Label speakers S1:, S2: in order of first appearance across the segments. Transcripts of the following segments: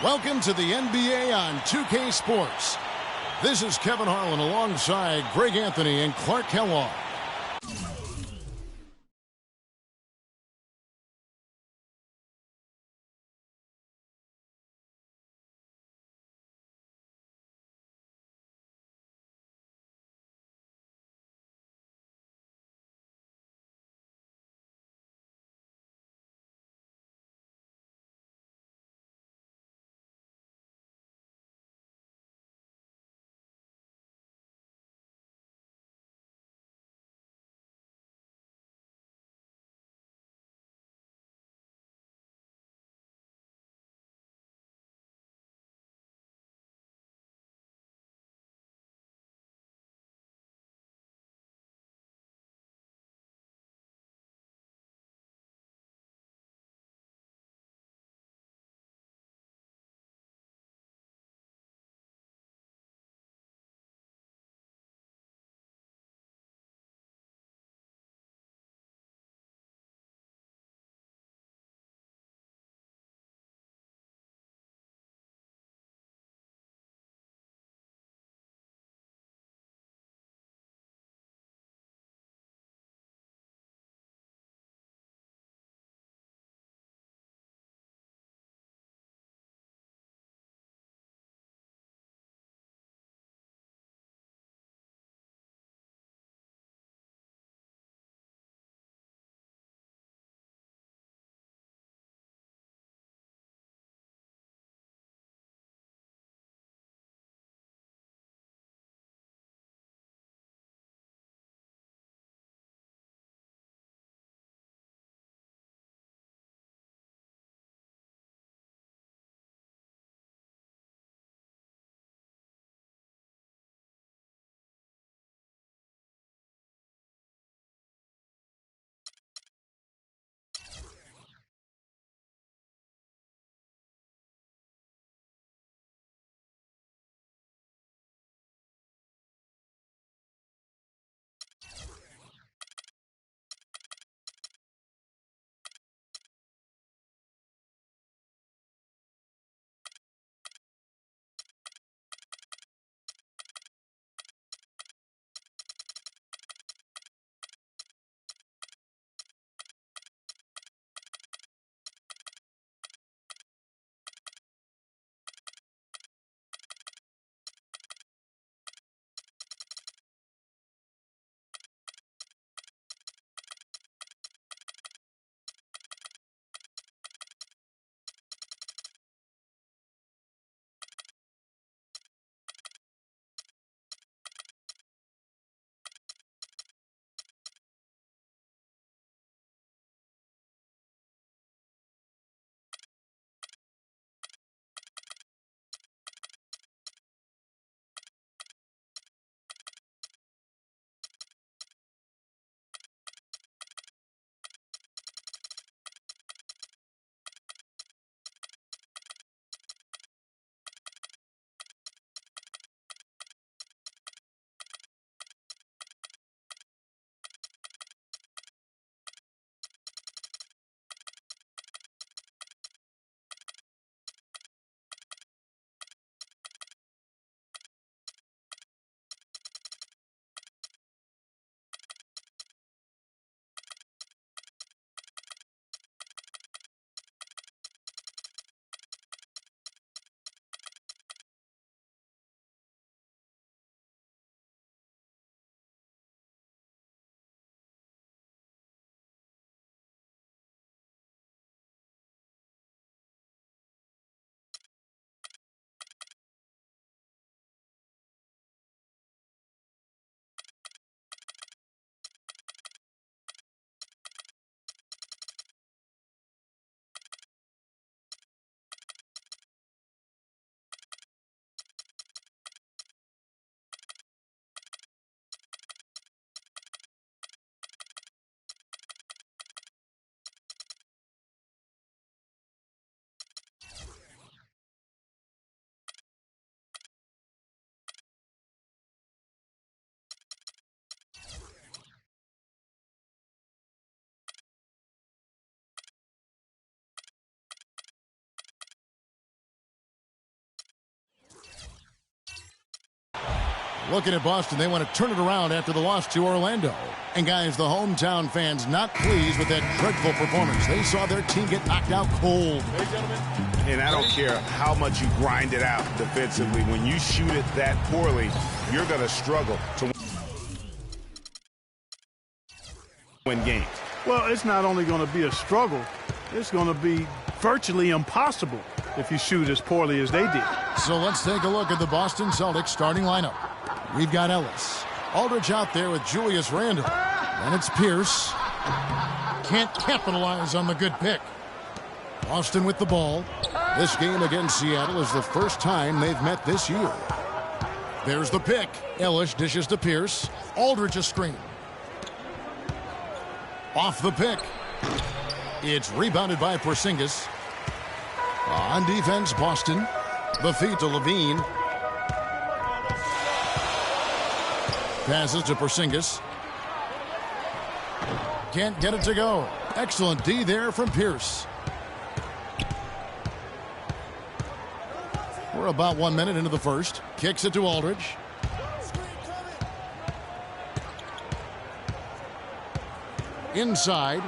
S1: Welcome to the NBA on 2K Sports. This is Kevin Harlan alongside Greg Anthony and Clark Kellogg. Looking at Boston, they want to turn it around after the loss to Orlando. And guys, the hometown fans not pleased with that dreadful performance. They saw their team get knocked out cold.
S2: Hey, gentlemen. And I don't care how much you grind it out defensively. When you shoot it that poorly, you're going to struggle to win games.
S3: Well, it's not only going to be a struggle, it's going to be virtually impossible if you shoot as poorly as they did.
S1: So let's take a look at the Boston Celtics starting lineup. We've got Ellis. Aldridge out there with Julius Randle. And it's Pierce. Can't capitalize on the good pick. Boston with the ball. This game against Seattle is the first time they've met this year. There's the pick. Ellis dishes to Pierce. Aldridge a screen. Off the pick. It's rebounded by Porzingis. On defense, Boston. The feed to Levine. Passes to Porzingis. Can't get it to go. Excellent D there from Pierce. We're about 1 minute into the first. Kicks it to Aldridge. Inside.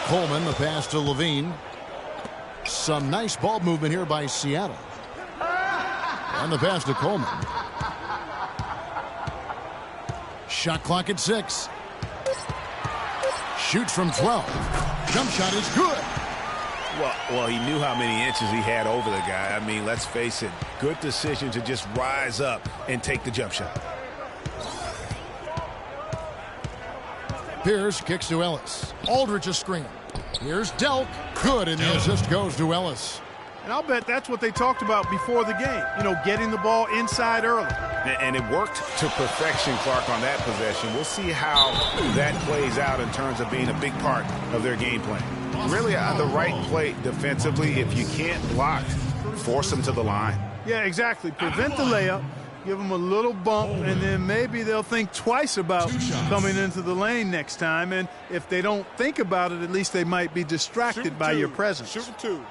S1: Coleman, the pass to Levine. Some nice ball movement here by Seattle. And the pass to Coleman. Shot clock at 6. Shoots from 12. Jump shot is good.
S2: Well, he knew how many inches he had over the guy. I mean, let's face it, good decision to just rise up and take the jump shot.
S1: Pierce kicks to Ellis. Aldridge a screen. Here's Delk. Good, and the assist goes to Ellis.
S3: And I'll bet that's what they talked about before the game. You know, getting the ball inside early.
S2: And it worked to perfection, Clark, on that possession. We'll see how that plays out in terms of being a big part of their game plan. Really, the right play defensively, if you can't block, force them to the line.
S3: Yeah, exactly. Prevent the layup, give them a little bump, and then maybe they'll think twice about coming into the lane next time. And if they don't think about it, at least they might be distracted by your presence.
S2: Shoot two.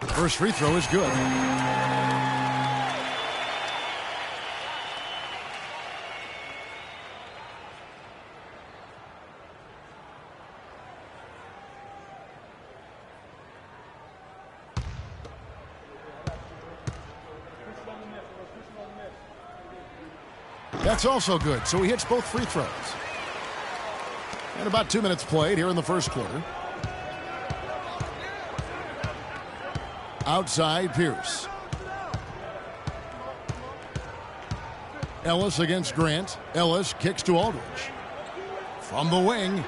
S1: First free throw is good. That's also good, so he hits both free throws. And about 2 minutes played here in the first quarter. Outside, Pierce. Ellis against Grant. Ellis kicks to Aldridge. From the wing.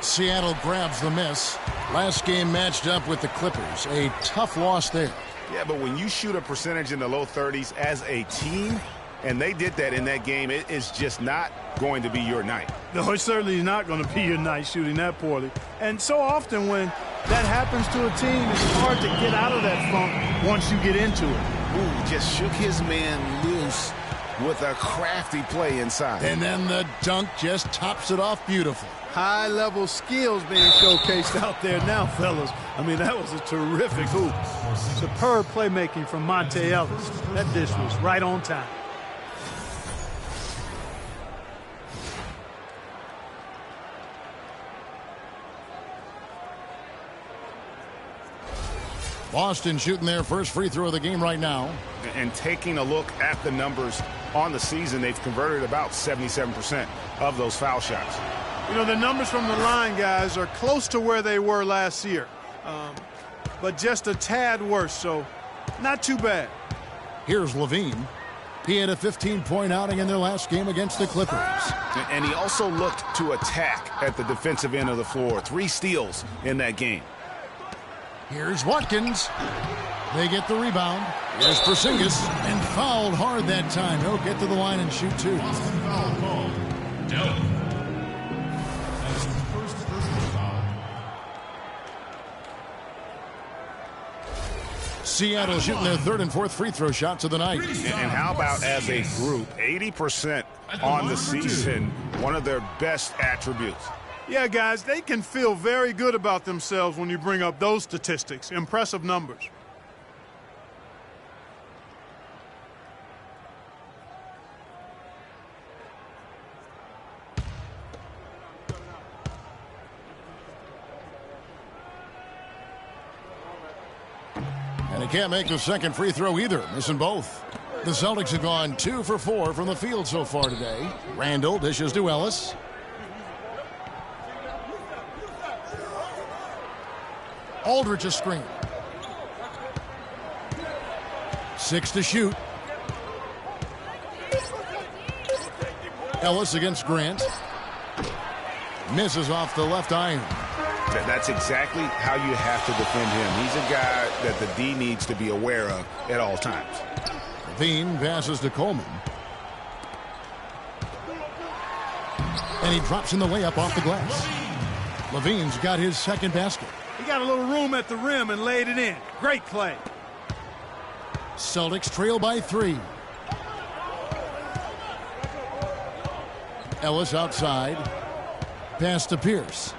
S1: Seattle grabs the miss. Last game matched up with the Clippers. A tough loss there.
S2: Yeah, but when you shoot a percentage in the low 30s as a team, and they did that in that game, it is just not going to be your night.
S3: No, it certainly is not going to be your night shooting that poorly. And so often when that happens to a team, it's hard to get out of that funk once you get into it.
S2: Ooh, just shook his man loose with a crafty play inside.
S1: And then the dunk just tops it off beautifully.
S3: High-level skills being showcased out there now, fellas. I mean, that was a terrific hoop. Superb playmaking from Monte Ellis. That dish was right on time.
S1: Boston shooting their first free throw of the game right now.
S2: And taking a look at the numbers on the season, they've converted about 77% of those foul shots.
S3: You know, the numbers from the line, guys, are close to where they were last year. But just a tad worse, so not too bad.
S1: Here's Levine. He had a 15-point outing in their last game against the Clippers.
S2: And he also looked to attack at the defensive end of the floor. 3 steals in that game.
S1: Here's Watkins. They get the rebound. Here's Porzingis, and fouled hard that time. He'll get to the line and shoot 2. Seattle shooting their third and fourth free throw shots of the night.
S2: And how about as a group, 80% on the season, one of their best attributes.
S3: Yeah, guys, they can feel very good about themselves when you bring up those statistics. Impressive numbers.
S1: And he can't make the second free throw either, missing both. The Celtics have gone 2 for 4 from the field so far today. Randle dishes to Ellis. Aldridge a screen. 6 to shoot. Ellis against Grant. Misses off the left iron.
S2: That's exactly how you have to defend him. He's a guy that the D needs to be aware of at all times.
S1: Levine passes to Coleman. And he drops in the layup off the glass. Levine's got his second basket.
S3: He got a little room at the rim and laid it in. Great play.
S1: Celtics trail by 3. Ellis outside. Pass to Pierce.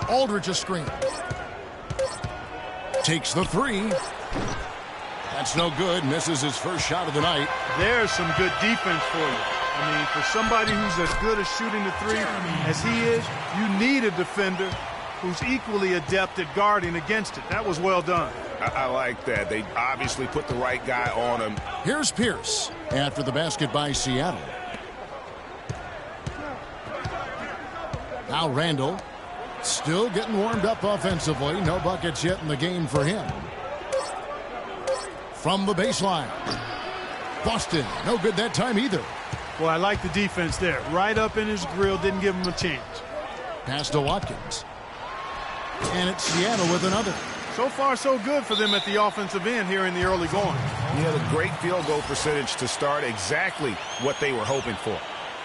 S1: Aldridge a screen. Takes the 3. That's no good. Misses his first shot of the night.
S3: There's some good defense for you. I mean, for somebody who's as good at shooting the 3 as he is, you need a defender who's equally adept at guarding against it. That was well done.
S2: I like that. They obviously put the right guy on him.
S1: Here's Pierce after the basket by Seattle. Now Randle. Still getting warmed up offensively. No buckets yet in the game for him. From the baseline. Boston, no good that time either.
S3: Well, I like the defense there. Right up in his grill, didn't give him a chance.
S1: Pass to Watkins. And it's Seattle with another.
S3: So far, so good for them at the offensive end here in the early going.
S2: He had a great field goal percentage to start, exactly what they were hoping for.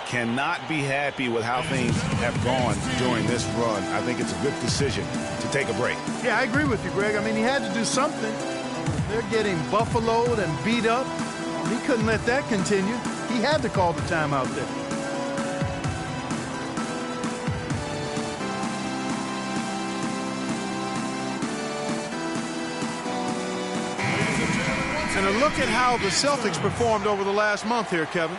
S2: Cannot be happy with how things have gone during this run. I think it's a good decision to take a break.
S3: Yeah, I agree with you, Greg. I mean, he had to do something. They're getting buffaloed and beat up. He couldn't let that continue. He had to call the timeout there. And a look at how the Celtics performed over the last month here, Kevin.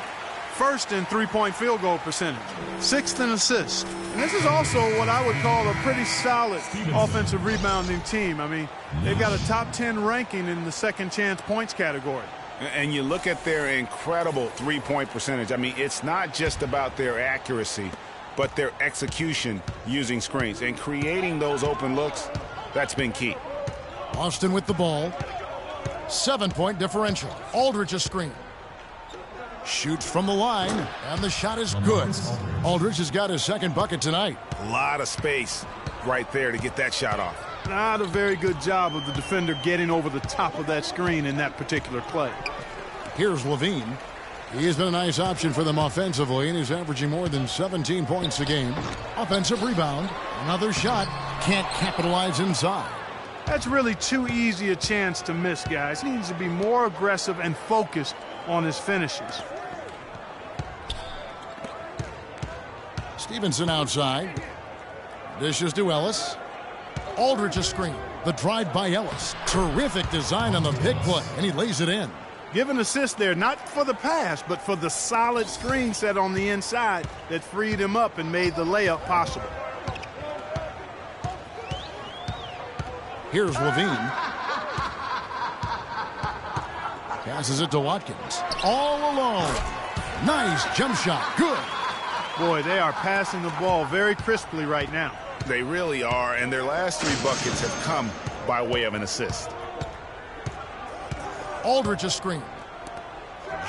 S3: First in three-point field goal percentage, 6th in assists. And this is also what I would call a pretty solid offensive rebounding team. I mean, they've got a top 10 ranking in the second chance points category.
S2: And you look at their incredible three-point percentage. I mean, it's not just about their accuracy, but their execution using screens and creating those open looks. That's been key.
S1: Boston with the ball. 7-point differential. Aldridge a screen. Shoots from the line, and the shot is good. Aldridge has got his second bucket tonight.
S2: A lot of space right there to get that shot off.
S3: Not a very good job of the defender getting over the top of that screen in that particular play.
S1: Here's Levine. He has been a nice option for them offensively, and he's averaging more than 17 points a game. Offensive rebound. Another shot. Can't capitalize inside.
S3: That's really too easy a chance to miss, guys. He needs to be more aggressive and focused on his finishes.
S1: Stevenson outside. Dishes to Ellis. Aldridge a screen. The drive by Ellis. Terrific design on the big play, and he lays it in.
S3: Give an assist there, not for the pass, but for the solid screen set on the inside that freed him up and made the layup possible.
S1: Here's Levine. Passes it to Watkins. All alone. Nice jump shot. Good.
S3: Boy, they are passing the ball very crisply right now.
S2: They really are, and their last 3 buckets have come by way of an assist.
S1: Aldridge a screen.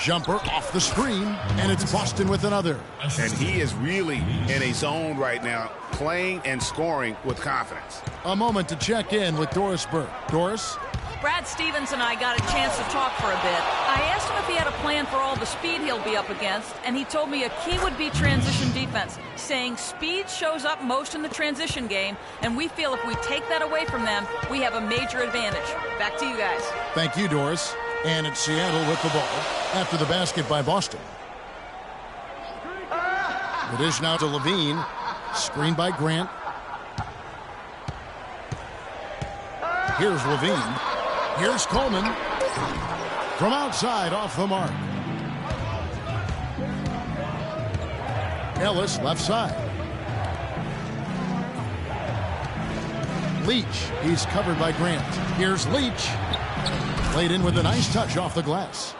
S1: Jumper off the screen, and it's Boston with another.
S2: And he is really in a zone right now, playing and scoring with confidence.
S1: A moment to check in with Doris Burke. Doris?
S4: Brad Stevens and I got a chance to talk for a bit. I asked him if he had a plan for all the speed he'll be up against, and he told me a key would be transition defense, saying speed shows up most in the transition game, and we feel if we take that away from them, we have a major advantage. Back to you guys.
S1: Thank you, Doris. And it's Seattle with the ball after the basket by Boston. The dish now to Levine. Screened by Grant. Here's Levine. Here's Coleman. From outside, off the mark. Ellis, left side. Leach, he's covered by Grant. Here's Leach. Played in with a nice touch off the glass.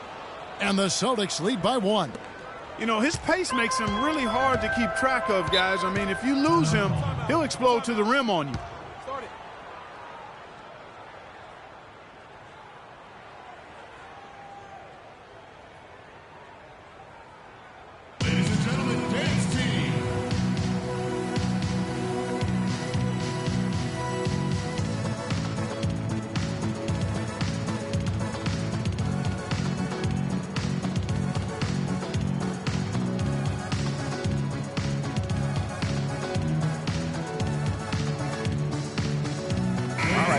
S1: And the Celtics lead by 1.
S3: You know, his pace makes him really hard to keep track of, guys. I mean, if you lose him, he'll explode to the rim on you.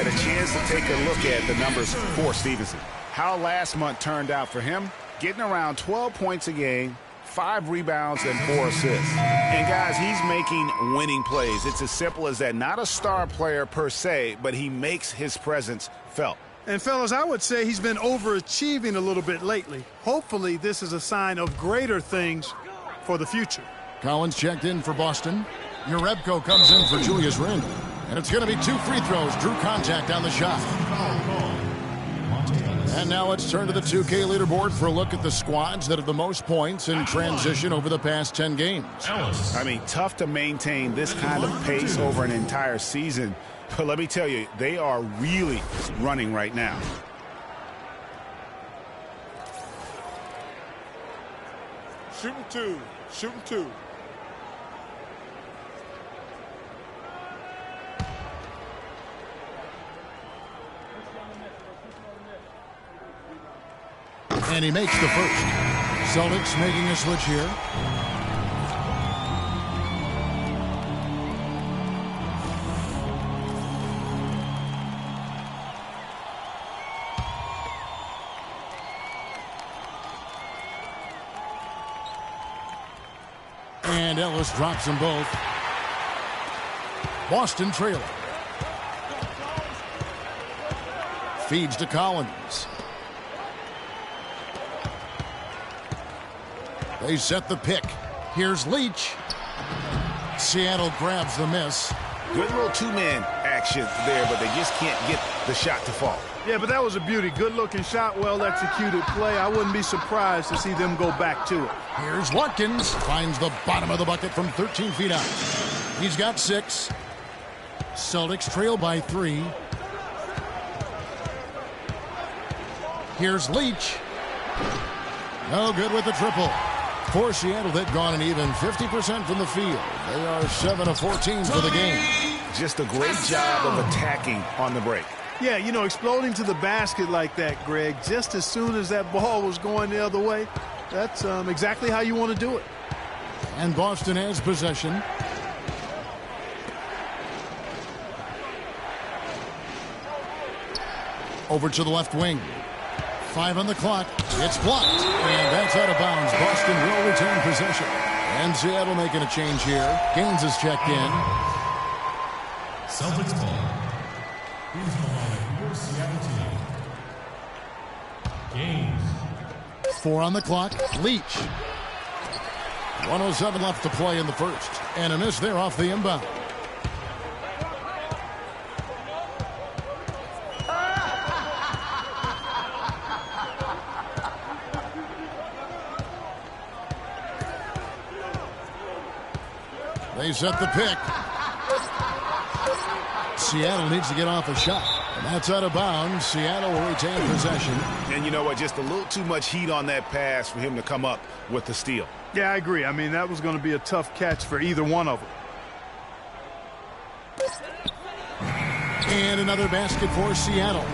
S2: A chance to take a look at the numbers for Stevenson. How last month turned out for him? Getting around 12 points a game, 5 rebounds, and 4 assists. And guys, he's making winning plays. It's as simple as that. Not a star player per se, but he makes his presence felt.
S3: And fellas, I would say he's been overachieving a little bit lately. Hopefully this is a sign of greater things for the future.
S1: Collins checked in for Boston. Urebko comes in for Julius Randle. And it's going to be 2 free throws. Drew contact on the shot. And now let's turn to the 2K leaderboard for a look at the squads that have the most points in transition over the past 10 games.
S2: I mean, tough to maintain this kind of pace over an entire season. But let me tell you, they are really running right now.
S5: Shooting 2. Shooting 2.
S1: And he makes the first. Celtics making a switch here. And Ellis drops them both. Boston trailing. Feeds to Collins. They set the pick. Here's Leach. Seattle grabs the miss.
S2: Good little 2-man action there, but they just can't get the shot to fall.
S3: Yeah, but that was a beauty. Good-looking shot, well-executed play. I wouldn't be surprised to see them go back to it.
S1: Here's Watkins. Finds the bottom of the bucket from 13 feet out. He's got 6. Celtics trail by 3. Here's Leach. No good with the triple. For Seattle, they've gone an even 50% from the field. They are 7 of 14 for the game.
S2: Just a great job of attacking on the break.
S3: Yeah, you know, exploding to the basket like that, Greg, just as soon as that ball was going the other way, that's exactly how you want to do it.
S1: And Boston has possession. Over to the left wing. 5 on the clock. It's blocked. And that's out of bounds. Boston will retain possession. And Seattle making a change here. Gaines is checked in.
S6: Celtics ball. Here's the line for Seattle team. Gaines.
S1: 4 on the clock. Leach. 1:07 left to play in the first. And a miss there off the inbound. They set the pick. Seattle needs to get off a shot. And that's out of bounds. Seattle will retain possession.
S2: And you know what? Just a little too much heat on that pass for him to come up with the steal.
S3: Yeah, I agree. I mean, that was going to be a tough catch for either one of them.
S1: And another basket for Seattle.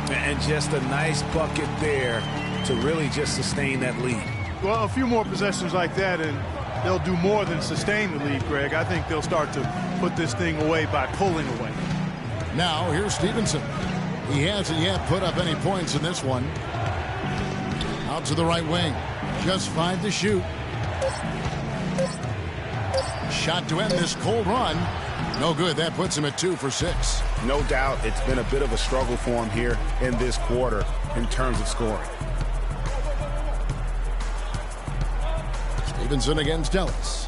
S2: And just a nice bucket there to really just sustain that lead.
S3: Well, a few more possessions like that, and they'll do more than sustain the lead, Greg. I think they'll start to put this thing away by pulling away.
S1: Now, here's Stevenson. He hasn't yet put up any points in this one. Out to the right wing. Just 5 to shoot. Shot to end this cold run. No good. That puts him at 2 for 6.
S2: No doubt it's been a bit of a struggle for him here in this quarter in terms of scoring.
S1: Stevenson against Ellis.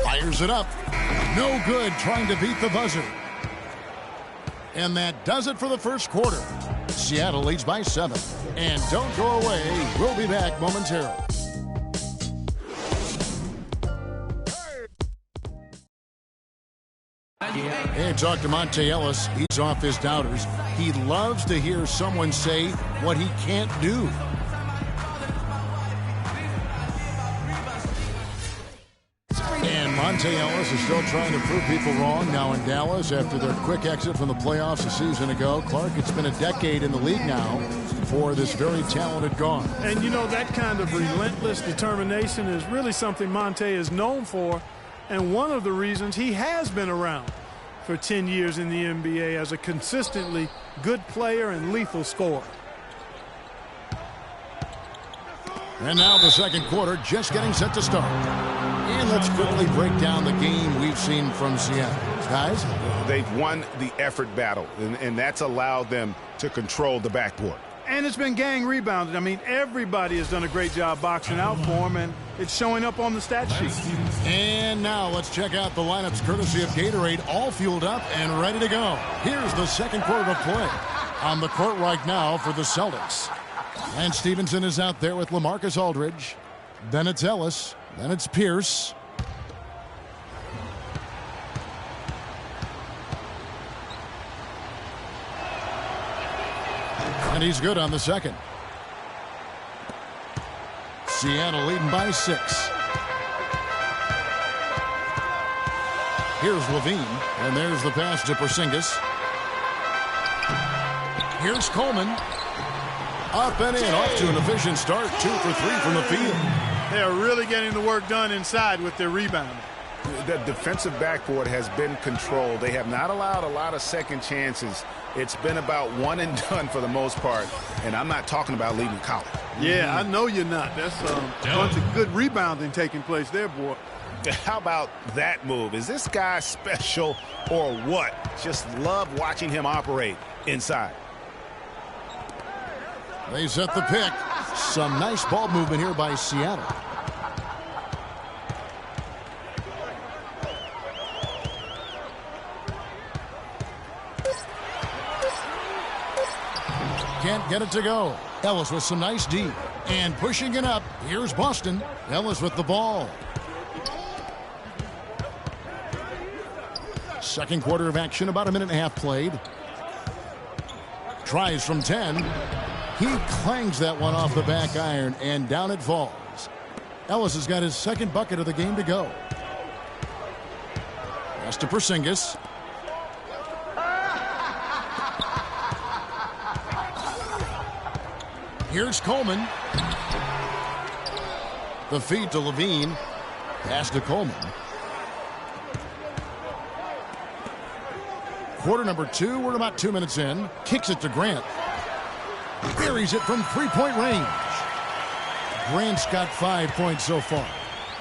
S1: Fires it up. No good, trying to beat the buzzer. And that does it for the first quarter. Seattle leads by 7. And don't go away. We'll be back momentarily. Hey, talk to Monte Ellis. He's off his doubters. He loves to hear someone say what he can't do. And Monte Ellis is still trying to prove people wrong now in Dallas after their quick exit from the playoffs a season ago. Clark, it's been a decade in the league now for this very talented guard.
S3: And, you know, that kind of relentless determination is really something Monte is known for, and one of the reasons he has been around for 10 years in the NBA as a consistently good player and lethal scorer.
S1: And now the second quarter just getting set to start. And let's quickly break down the game we've seen from Seattle. Guys?
S2: They've won the effort battle, and that's allowed them to control the backcourt.
S3: And it's been gang rebounded. I mean, everybody has done a great job boxing out for him, and it's showing up on the stat sheet.
S1: And now let's check out the lineups courtesy of Gatorade, all fueled up and ready to go. Here's the second quarter of play. On the court right now for the Celtics. And Stevenson is out there with LaMarcus Aldridge. Then it's Ellis. Then it's Pierce. And he's good on the second. Seattle leading by 6. Here's Levine, and there's the pass to Porzingis. Here's Coleman. Up and in, off to an efficient start. 2 for 3 from the field.
S3: They are really getting the work done inside with their rebounding.
S2: The defensive backboard has been controlled. They have not allowed a lot of second chances. It's been about one and done for the most part, and I'm not talking about leaving college.
S3: Yeah, I know you're not. That's a bunch of good rebounding taking place there, boy.
S2: How about that move? Is this guy special or what? Just love watching him operate inside.
S1: They set the pick. Some nice ball movement here by Seattle. Can't get it to go. Ellis with some nice D. And pushing it up. Here's Boston. Ellis with the ball. Second quarter of action, about a minute and a half played. Tries from 10. He clangs that one off the back iron, and down it falls. Ellis has got his second bucket of the game to go. Pass to Porzingis. Here's Coleman. The feed to Levine. Pass to Coleman. Quarter number 2. We're about 2 minutes in. Kicks it to Grant. Buries it from three-point range. Grant's got 5 points so far.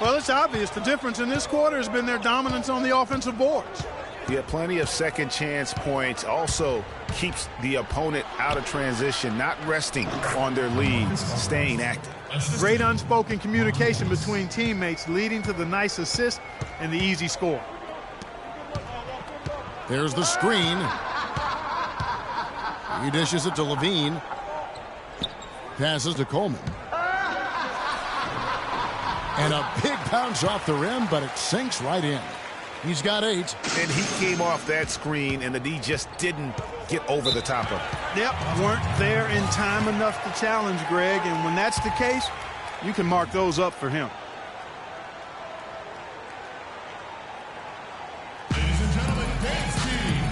S3: Well, it's obvious the difference in this quarter has been their dominance on the offensive boards.
S2: He had plenty of second chance points. Also keeps the opponent out of transition, not resting on their leads, staying active.
S3: Great unspoken communication between teammates leading to the nice assist and the easy score.
S1: There's the screen. He dishes it to Levine. Passes to Coleman. And a big bounce off the rim, but it sinks right in. He's got 8.
S2: And he came off that screen, and the D just didn't get over the top of it.
S3: Yep, weren't there in time enough to challenge Greg, and when that's the case, you can mark those up for him.
S6: Ladies and gentlemen, dance team.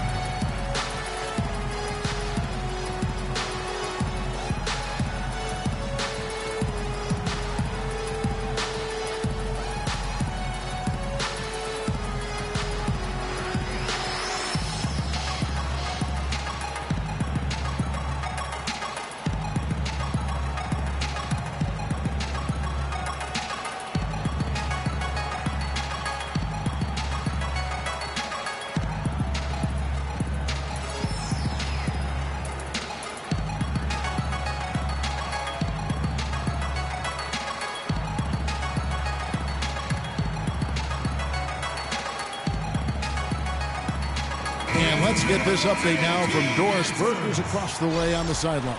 S1: Let's get this update now from Doris Burke, who's across the way on the sideline.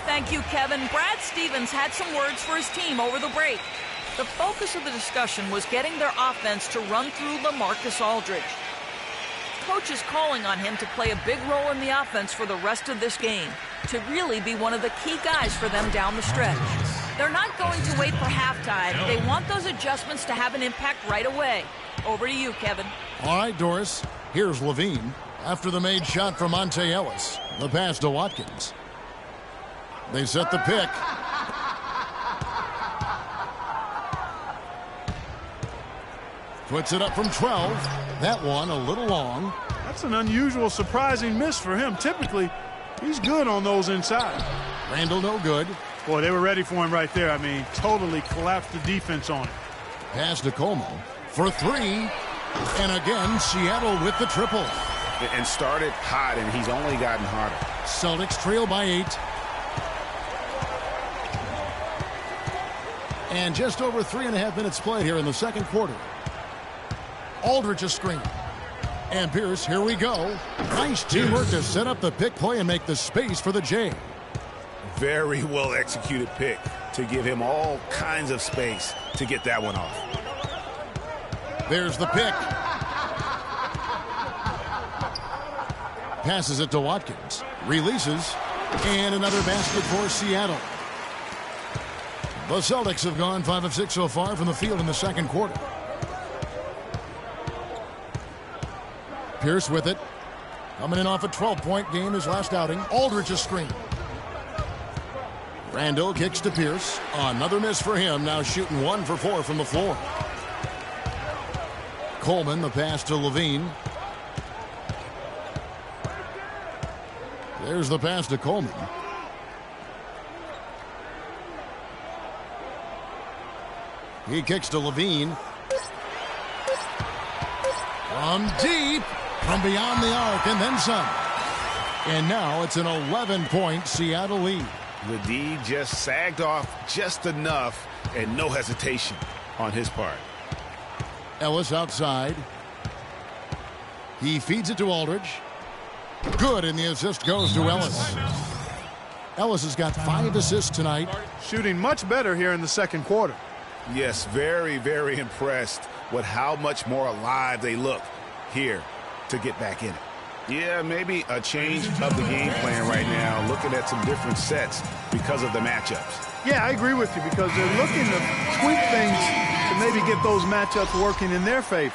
S4: Thank you, Kevin. Brad Stevens had some words for his team over the break. The focus of the discussion was getting their offense to run through LaMarcus Aldridge. Coach is calling on him to play a big role in the offense for the rest of this game, to really be one of the key guys for them down the stretch. They're not going to wait for halftime. They want those adjustments to have an impact right away. Over to you, Kevin.
S1: All right, Doris. Here's Levine. After the made shot from Monte Ellis. The pass to Watkins. They set the pick. Puts it up from 12. That one a little long.
S3: That's an unusual, surprising miss for him. Typically, he's good on those inside.
S1: Randle no good.
S3: Boy, they were ready for him right there. I mean, totally collapsed the defense on him.
S1: Pass to Como for three. And again, Seattle with the triple.
S2: And started hot, and he's only gotten hotter.
S1: Celtics trail by 8. And just over 3.5 minutes played here in the second quarter. Aldridge a screen. And Pierce, here we go. Nice teamwork to set up the pick play and make the space for the J.
S2: Very well executed pick to give him all kinds of space to get that one off.
S1: There's the pick. Passes it to Watkins. Releases. And another basket for Seattle. The Celtics have gone 5 of 6 so far from the field in the second quarter. Pierce with it. Coming in off a 12-point game his last outing. Aldridge a screen. Randle kicks to Pierce. Another miss for him. Now shooting 1 for 4 from the floor. Coleman, the pass to Levine. There's the pass to Coleman. He kicks to Levine. From deep, from beyond the arc, and then some. And now it's an 11-point Seattle lead.
S2: The D just sagged off just enough, and no hesitation on his part.
S1: Ellis outside. He feeds it to Aldridge. Good, and the assist goes to Ellis. Ellis has got 5 assists tonight.
S3: Shooting much better here in the second quarter.
S2: Yes, very, very impressed with how much more alive they look here to get back in it. Yeah, maybe a change of the game plan right now, looking at some different sets because of the matchups.
S3: Yeah, I agree with you because they're looking to tweak things to maybe get those matchups working in their favor.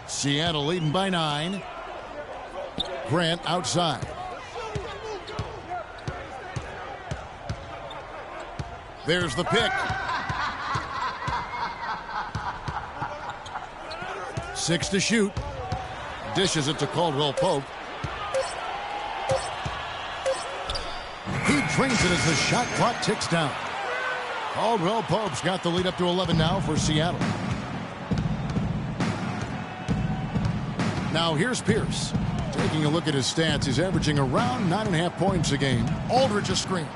S1: Seattle leading by 9. Grant outside. There's the pick. 6 to shoot. Dishes it to Caldwell Pope. He drains it as the shot clock ticks down. Caldwell Pope's got the lead up to 11 now for Seattle. Now here's Pierce. Taking a look at his stats, he's averaging around 9.5 points a game. Aldridge a screen.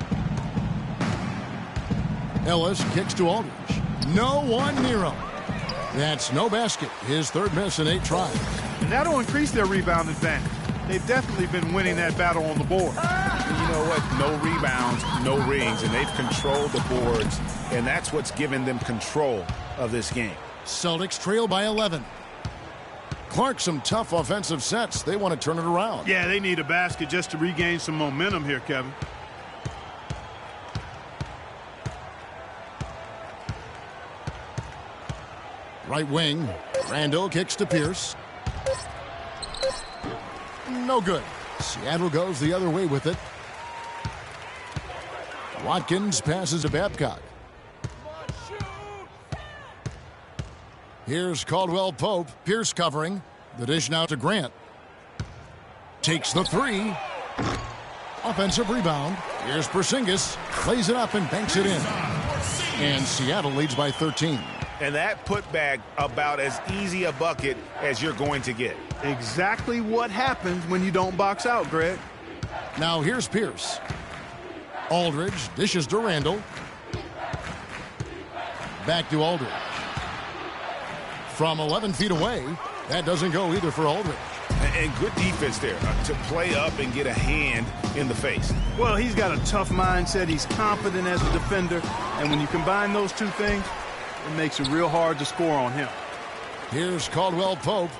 S1: Ellis kicks to Aldridge. No one near him. That's no basket. His third miss in 8 tries.
S3: And that'll increase their rebound advantage. They've definitely been winning that battle on the board.
S2: You know what? No rebounds, no rings, and they've controlled the boards, and that's what's given them control of this game.
S1: Celtics trail by 11. Clark, some tough offensive sets. They want to turn it around.
S3: Yeah, they need a basket just to regain some momentum here, Kevin.
S1: Right wing. Randle kicks to Pierce. No good. Seattle goes the other way with it. Watkins passes to Babcock. Here's Caldwell Pope. Pierce covering. The dish now to Grant. Takes the three. Offensive rebound. Here's Porzingis. Lays it up and banks it in. And Seattle leads by 13.
S2: And that putback about as easy a bucket as you're going to get.
S3: Exactly what happens when you don't box out, Greg.
S1: Now here's Pierce. Aldridge dishes to Randle. Back to Aldridge. From 11 feet away, that doesn't go either for Aldridge.
S2: And good defense there to play up and get a hand in the face.
S3: Well, he's got a tough mindset. He's confident as a defender. And when you combine those two things, it makes it real hard to score on him.
S1: Here's Caldwell Pope.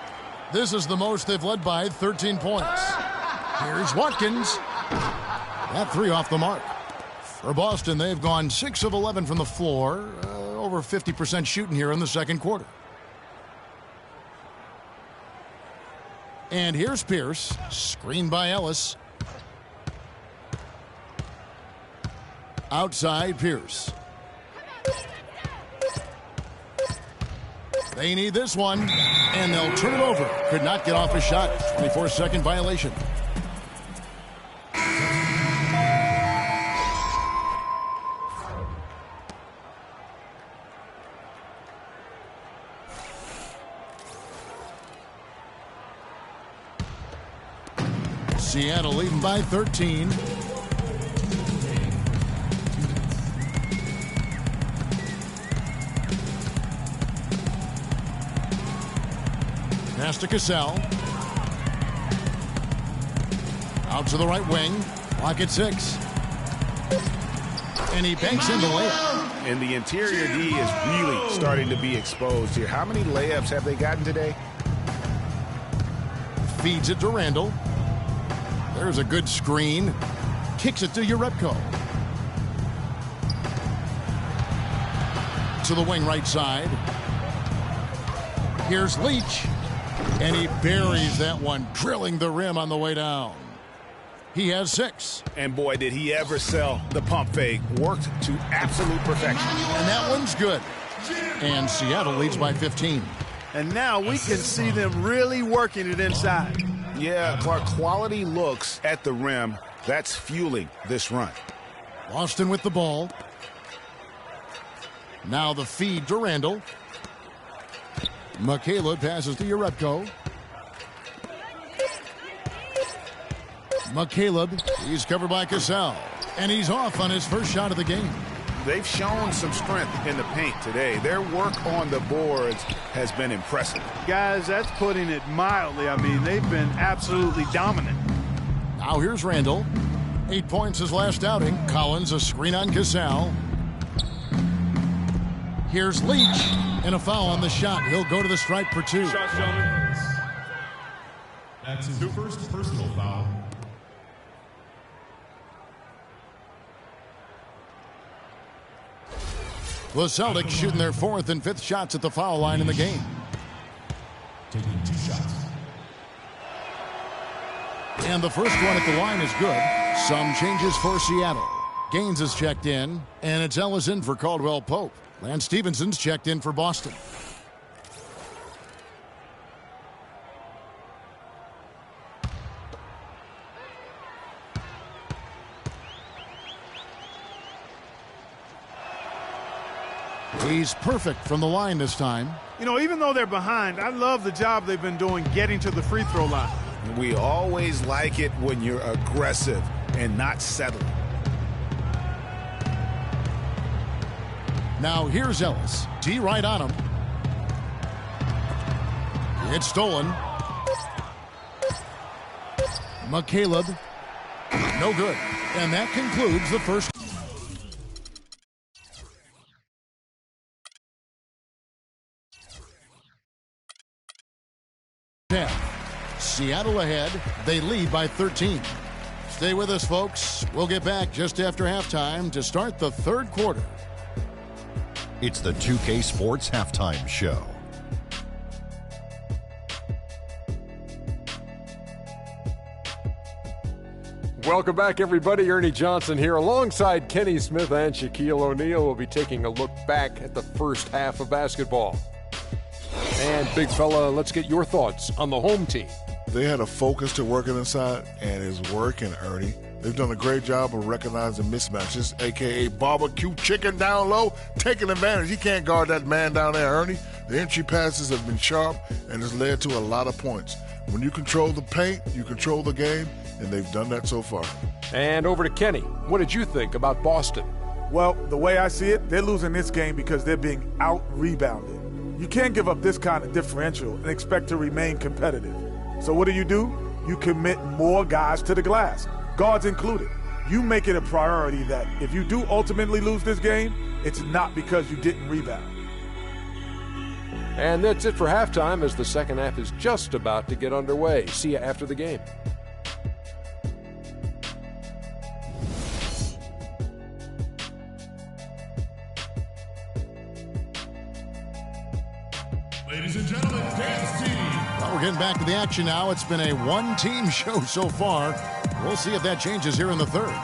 S1: This is the most they've led by 13 points. Here's Watkins. That three off the mark. For Boston, they've gone 6 of 11 from the floor. Over 50% shooting here in the second quarter. And here's Pierce. Screened by Ellis. Outside Pierce. They need this one, and they'll turn it over. Could not get off a shot. 24-second violation. Seattle leading by 13. Pass to Cassell. Out to the right wing. Clock at 6. And he banks in the layup.
S2: And the interior D is really starting to be exposed here. How many layups have they gotten today?
S1: Feeds it to Randle. There's a good screen. Kicks it to Urepko. To the wing right side. Here's Leach. And he buries that one, drilling the rim on the way down. He has 6.
S2: And boy, did he ever sell the pump fake. Worked to absolute perfection.
S1: And that one's good. And Seattle leads by 15.
S3: And now we can see them really working it inside.
S2: Yeah, Clark, quality looks at the rim. That's fueling this run.
S1: Boston with the ball. Now the feed to Randle. McCaleb passes to Urepko. McCaleb, he's covered by Cassell. And he's off on his first shot of the game.
S2: They've shown some strength in the paint today. Their work on the boards has been impressive.
S3: Guys, that's putting it mildly. I mean, they've been absolutely dominant.
S1: Now here's Randle. 8 points his last outing. Collins a screen on Cassell. Here's Leach. And a foul on the shot. He'll go to the stripe for 2.
S6: Shots, gentlemen. That's his first personal foul.
S1: The Celtics shooting their 4th and 5th shots at the foul line in the game.
S6: Taking 2 shots.
S1: And the first one at the line is good. Some changes for Seattle. Gaines is checked in, and it's Ellis in for Caldwell Pope. Lance Stevenson's checked in for Boston. He's perfect from the line this time.
S3: You know, even though they're behind, I love the job they've been doing getting to the free throw line.
S2: We always like it when you're aggressive and not settling.
S1: Now here's Ellis. T right on him. It's stolen. McCaleb. No good. And that concludes the first. Seattle ahead. They lead by 13. Stay with us, folks. We'll get back just after halftime to start the third quarter.
S7: It's the 2K Sports Halftime Show.
S8: Welcome back, everybody. Ernie Johnson here alongside Kenny Smith and Shaquille O'Neal. We'll be taking a look back at the first half of basketball. And big fella, let's get your thoughts on the home team.
S9: They had a focus to working inside, and it's working, Ernie. They've done a great job of recognizing mismatches, a.k.a. barbecue chicken down low, taking advantage. He can't guard that man down there, Ernie. The entry passes have been sharp, and it's led to a lot of points. When you control the paint, you control the game, and they've done that so far.
S8: And over to Kenny. What did you think about Boston?
S10: Well, the way I see it, they're losing this game because they're being out-rebounded. You can't give up this kind of differential and expect to remain competitive. So what do? You commit more guys to the glass, guards included. You make it a priority that if you do ultimately lose this game, it's not because you didn't rebound.
S8: And that's it for halftime as the second half is just about to get underway. See you after the game.
S6: Ladies and gentlemen, dance team.
S1: Well, we're getting back to the action now. It's been a one-team show so far. We'll see if that changes here in the third.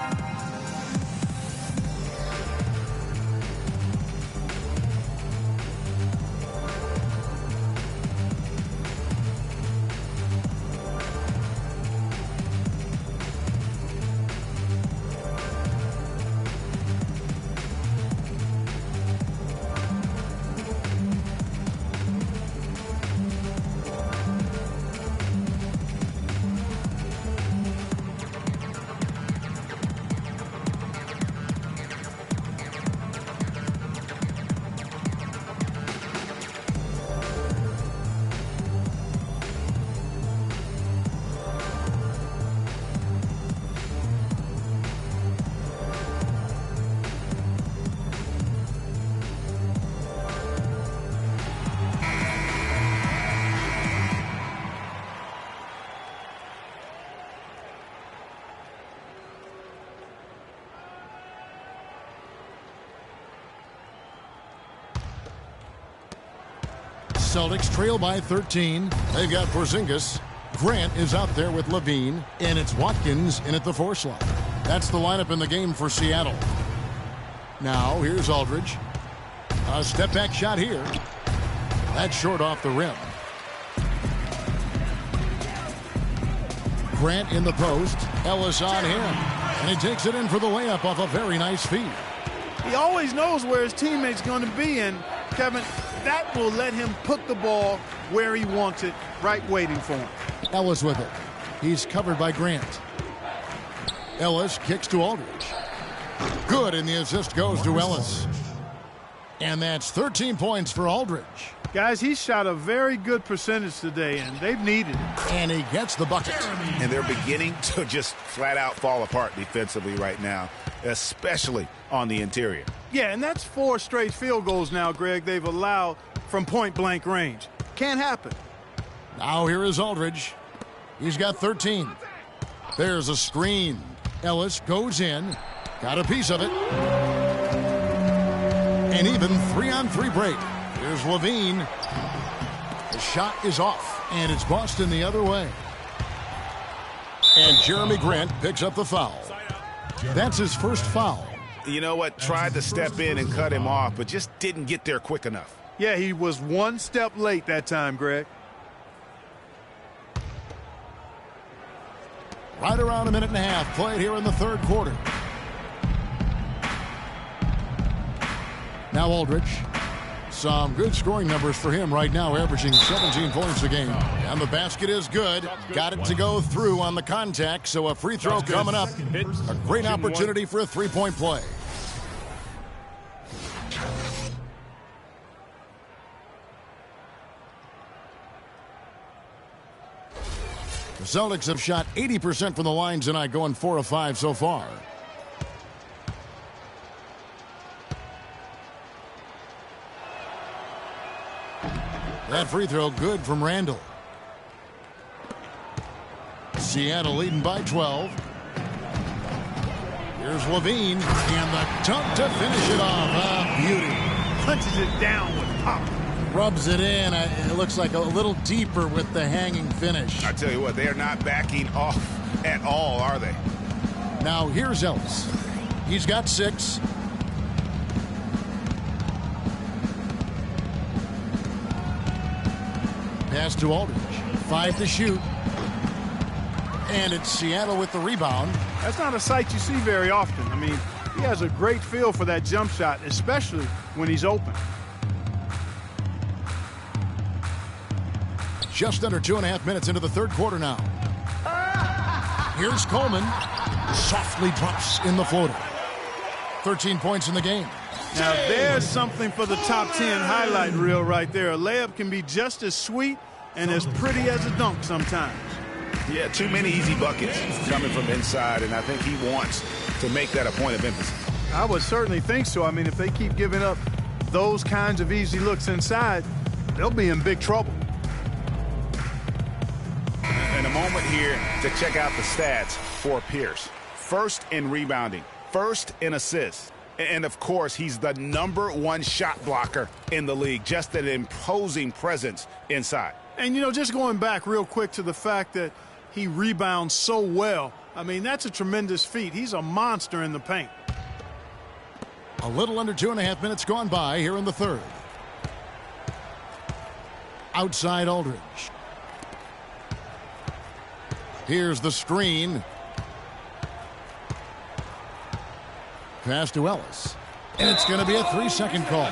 S1: Celtics trail by 13. They've got Porzingis. Grant is out there with Levine, and it's Watkins in at the 4 slot. That's the lineup in the game for Seattle. Now, here's Aldridge. A step-back shot here. That's short off the rim. Grant in the post. Ellis on him. And he takes it in for the layup off a very nice feed.
S3: He always knows where his teammate's going to be, and Kevin, that will let him put the ball where he wants it, right waiting for him.
S1: Ellis with it. He's covered by Grant. Ellis kicks to Aldridge. Good, and the assist goes to Ellis. And that's 13 points for Aldridge.
S3: Guys, he shot a very good percentage today, and they've needed it.
S1: And he gets the bucket.
S2: And they're beginning to just flat out fall apart defensively right now, especially on the interior.
S3: Yeah, and that's 4 straight field goals now, Greg, they've allowed from point-blank range. Can't happen.
S1: Now here is Aldridge. He's got 13. There's a screen. Ellis goes in. Got a piece of it. And even 3-on-3 break. Here's Levine. The shot is off, and it's Boston the other way. And Jeremy Grant picks up the foul. That's his first foul.
S2: You know what? Tried to step in and cut him off, but just didn't get there quick enough.
S3: Yeah, he was 1 step late that time, Greg.
S1: Right around a minute and a half played here in the third quarter. Now Aldridge. Some good scoring numbers for him right now, averaging 17 points a game. And the basket is good. Got it to go through on the contact, so a free throw coming up. A great opportunity for a three-point play. The Celtics have shot 80% from the line tonight, going 4 of 5 so far. That free throw good from Randle. Seattle leading by 12. Here's Levine, and the dunk to finish it off. Ah, beauty.
S3: Punches it down with pop.
S1: Rubs it in. It looks like a little deeper with the hanging finish.
S2: I tell you what, they are not backing off at all, are they?
S1: Now here's Ellis. He's got 6. Pass to Aldridge. 5 to shoot. And it's Seattle with the rebound.
S3: That's not a sight you see very often. I mean, he has a great feel for that jump shot, especially when he's open.
S1: Just under 2.5 minutes into the third quarter now. Here's Coleman. Softly drops in the floater. 13 points in the game.
S3: Now there's something for the top 10 highlight reel right there. A layup can be just as sweet and as pretty as a dunk sometimes.
S2: Yeah, too many easy buckets coming from inside, and I think he wants to make that a point of emphasis.
S3: I would certainly think so. I mean, if they keep giving up those kinds of easy looks inside, they'll be in big trouble.
S2: And a moment here to check out the stats for Pierce. First in rebounding, first in assists. And, of course, he's the #1 shot blocker in the league. Just an imposing presence inside.
S3: And, you know, just going back real quick to the fact that he rebounds so well, I mean, that's a tremendous feat. He's a monster in the paint.
S1: A little under 2.5 minutes gone by here in the third. Outside Aldridge. Here's the screen. Pass to Ellis. And it's going to be a 3-second call.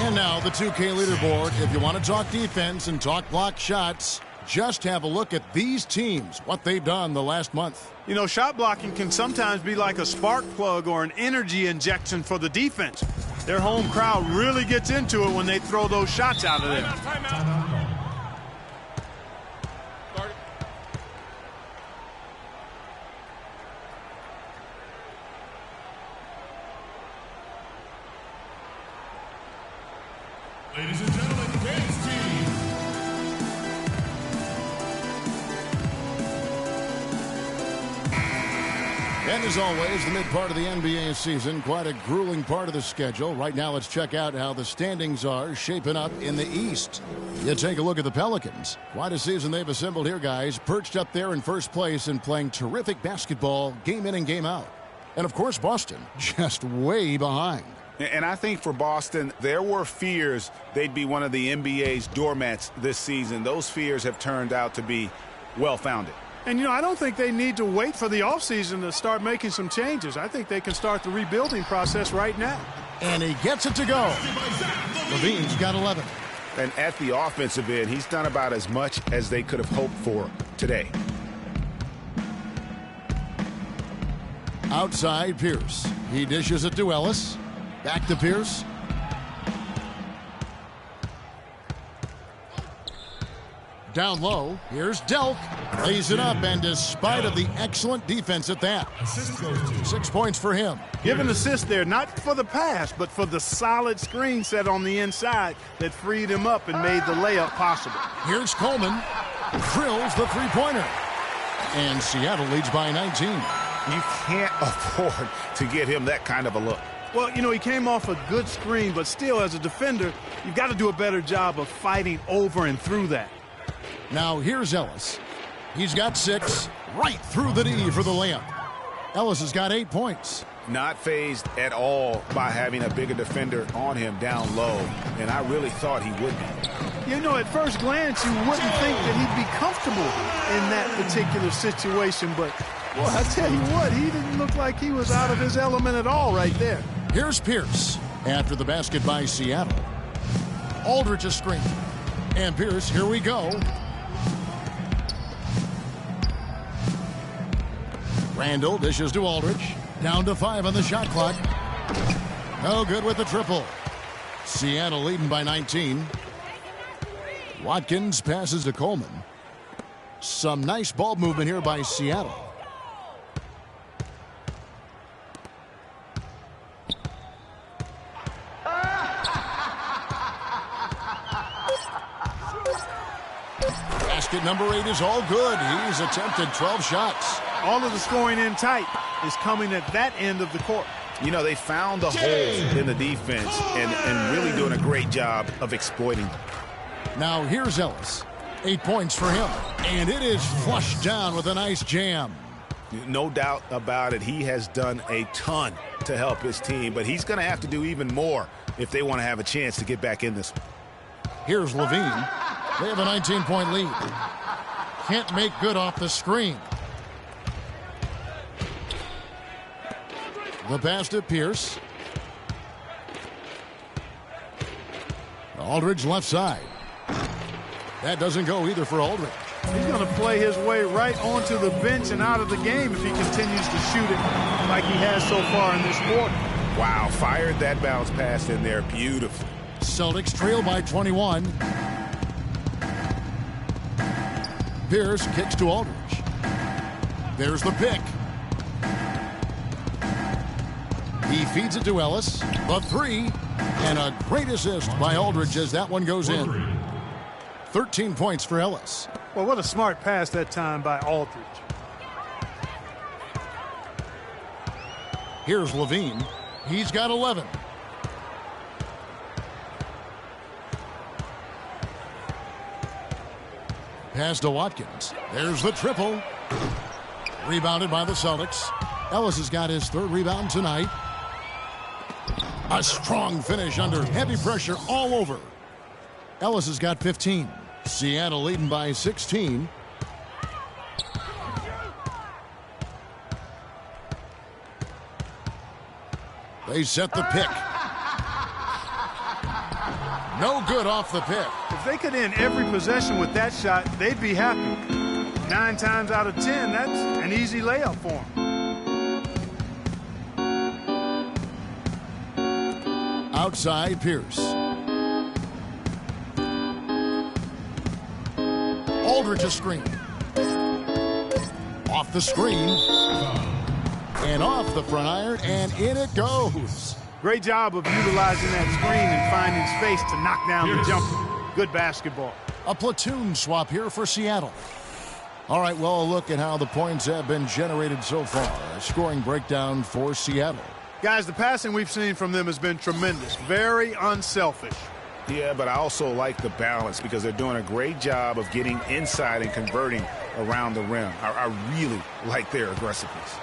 S1: And now the 2K leaderboard. If you want to talk defense and talk block shots, just have a look at these teams, what they've done the last month.
S3: You know, shot blocking can sometimes be like a spark plug or an energy injection for the defense. Their home crowd really gets into it when they throw those shots out of there.
S6: Ladies and gentlemen, Kansas team.
S1: And as always, the mid part of the NBA season, quite a grueling part of the schedule. Right now, let's check out how the standings are shaping up in the East. You take a look at the Pelicans. Quite a season they've assembled here, guys. Perched up there in first place and playing terrific basketball game in and game out. And, of course, Boston just way behind.
S2: And I think for Boston, there were fears they'd be one of the NBA's doormats this season. Those fears have turned out to be well-founded.
S3: And, you know, I don't think they need to wait for the offseason to start making some changes. I think they can start the rebuilding process right now.
S1: And he gets it to go. Levine's got 11.
S2: And at the offensive end, he's done about as much as they could have hoped for today.
S1: Outside Pierce. He dishes it to Ellis. Back to Pierce. Down low. Here's Delk. Lays it up, and despite of the excellent defense at that, 6 points for him.
S3: Give an assist there, not for the pass, but for the solid screen set on the inside that freed him up and made the layup possible.
S1: Here's Coleman. Drills the three-pointer. And Seattle leads by 19.
S2: You can't afford to get him that kind of a look.
S3: Well, you know, he came off a good screen, but still, as a defender, you've got to do a better job of fighting over and through that.
S1: Now, here's Ellis. He's got 6, right through the D for the layup. Ellis has got 8 points.
S2: Not fazed at all by having a bigger defender on him down low, and I really thought he would be.
S3: You know, at first glance, you wouldn't think that he'd be comfortable in that particular situation, but, well, I tell you what, he didn't look like he was out of his element at all right there.
S1: Here's Pierce after the basket by Seattle. Aldridge is screened. And Pierce, here we go. Randle dishes to Aldridge. Down to 5 on the shot clock. No good with the triple. Seattle leading by 19. Watkins passes to Coleman. Some nice ball movement here by Seattle. Basket number 8 is all good. He's attempted 12 shots.
S3: All of the scoring in tight is coming at that end of the court.
S2: You know, they found the holes in the defense and really doing a great job of exploiting them.
S1: Now here's Ellis. 8 points for him. And it is flushed down with a nice jam.
S2: No doubt about it. He has done a ton to help his team, but he's going to have to do even more if they want to have a chance to get back in this one.
S1: Here's Levine. They have a 19-point lead. Can't make good off the screen. The pass to Pierce. Aldridge left side. That doesn't go either for Aldridge.
S3: He's going to play his way right onto the bench and out of the game if he continues to shoot it like he has so far in this quarter.
S2: Wow, fired that bounce pass in there beautifully.
S1: Celtics trail by 21. Pierce kicks to Aldridge. There's the pick. He feeds it to Ellis. The three. And a great assist by Aldridge as that one goes in. 13 points for Ellis.
S3: Well, what a smart pass that time by Aldridge.
S1: Here's Levine. He's got 11. Pass to Watkins. There's the triple. Rebounded by the Celtics. Ellis has got his third rebound tonight. A strong finish under heavy pressure all over. Ellis has got 15. Seattle leading by 16. They set the pick. No good off the pick.
S3: If they could end every possession with that shot, they'd be happy. 9 times out of 10, that's an easy layup for them.
S1: Outside Pierce. Aldridge a screen. Off the screen. And off the front iron, and in it goes.
S3: Great job of utilizing that screen and finding space to knock down the jumper. Good basketball.
S1: A platoon swap here for Seattle. All right, well, a look at how the points have been generated so far. A scoring breakdown for Seattle.
S3: Guys, the passing we've seen from them has been tremendous. Very unselfish.
S2: Yeah, but I also like the balance because they're doing a great job of getting inside and converting around the rim. I really like their aggressiveness.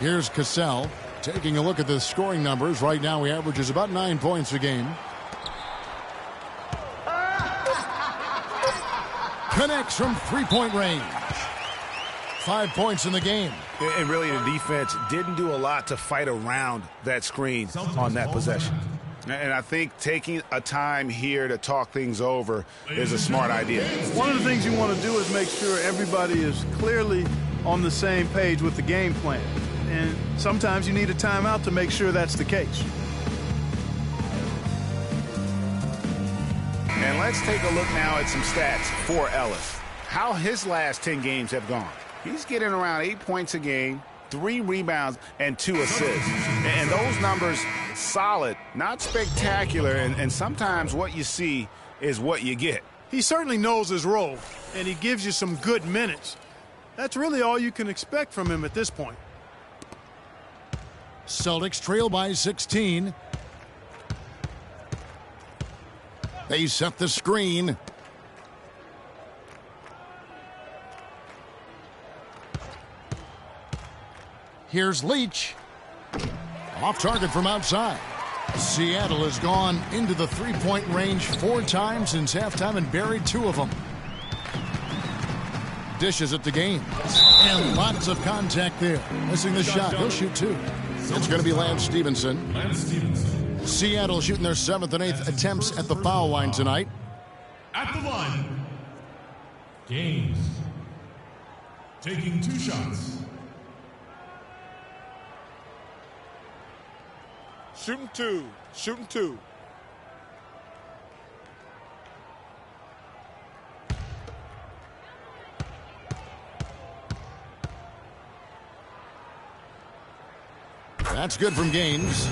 S1: Here's Cassell taking a look at the scoring numbers. Right now he averages about 9 points a game. Connects from three-point range. 5 points in the game.
S2: And really the defense didn't do a lot to fight around that screen on that possession. And I think taking a time here to talk things over is a smart idea.
S3: One of the things you want to do is make sure everybody is clearly on the same page with the game plan. And sometimes you need a timeout to make sure that's the case.
S2: And let's take a look now at some stats for Ellis. How his last 10 games have gone. He's getting around 8 points a game, 3 rebounds, and 2 assists. And those numbers, solid, not spectacular, and sometimes what you see is what you get.
S3: He certainly knows his role, and he gives you some good minutes. That's really all you can expect from him at this point.
S1: Celtics trail by 16. They set the screen. Here's Leach. Off target from outside. Seattle has gone into the three-point range 4 times since halftime and buried 2 of them. Dishes it to Gaines. And lots of contact there. Missing the shot. He'll shoot 2. It's going to be Lance Stevenson. Seattle shooting their 7th and 8th attempts at the foul line tonight.
S6: At the line, Gaines taking 2 shots.
S5: Shooting 2. Shooting 2.
S1: That's good from Gaines.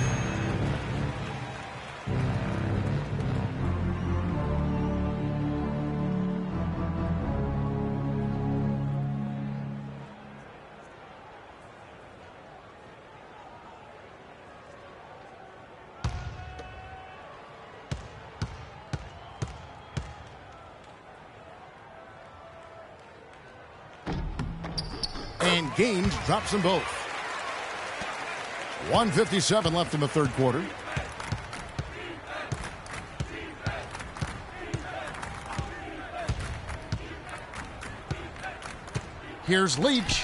S1: And Gaines drops them both. 1:57 left in the third quarter. Here's Leach.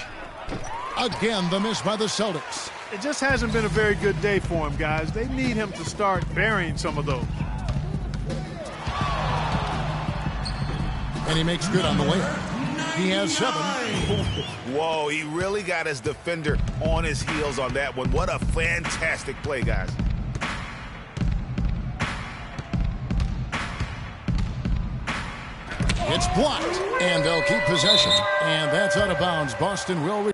S1: Again, the miss by the Celtics.
S3: It just hasn't been a very good day for him, guys. They need him to start burying some of those.
S1: And he makes good on the layup. He has 7.
S2: Whoa, he really got his defender on his heels on that one. What a fantastic play, guys.
S1: It's blocked, and they'll keep possession. And that's out of bounds. Boston will...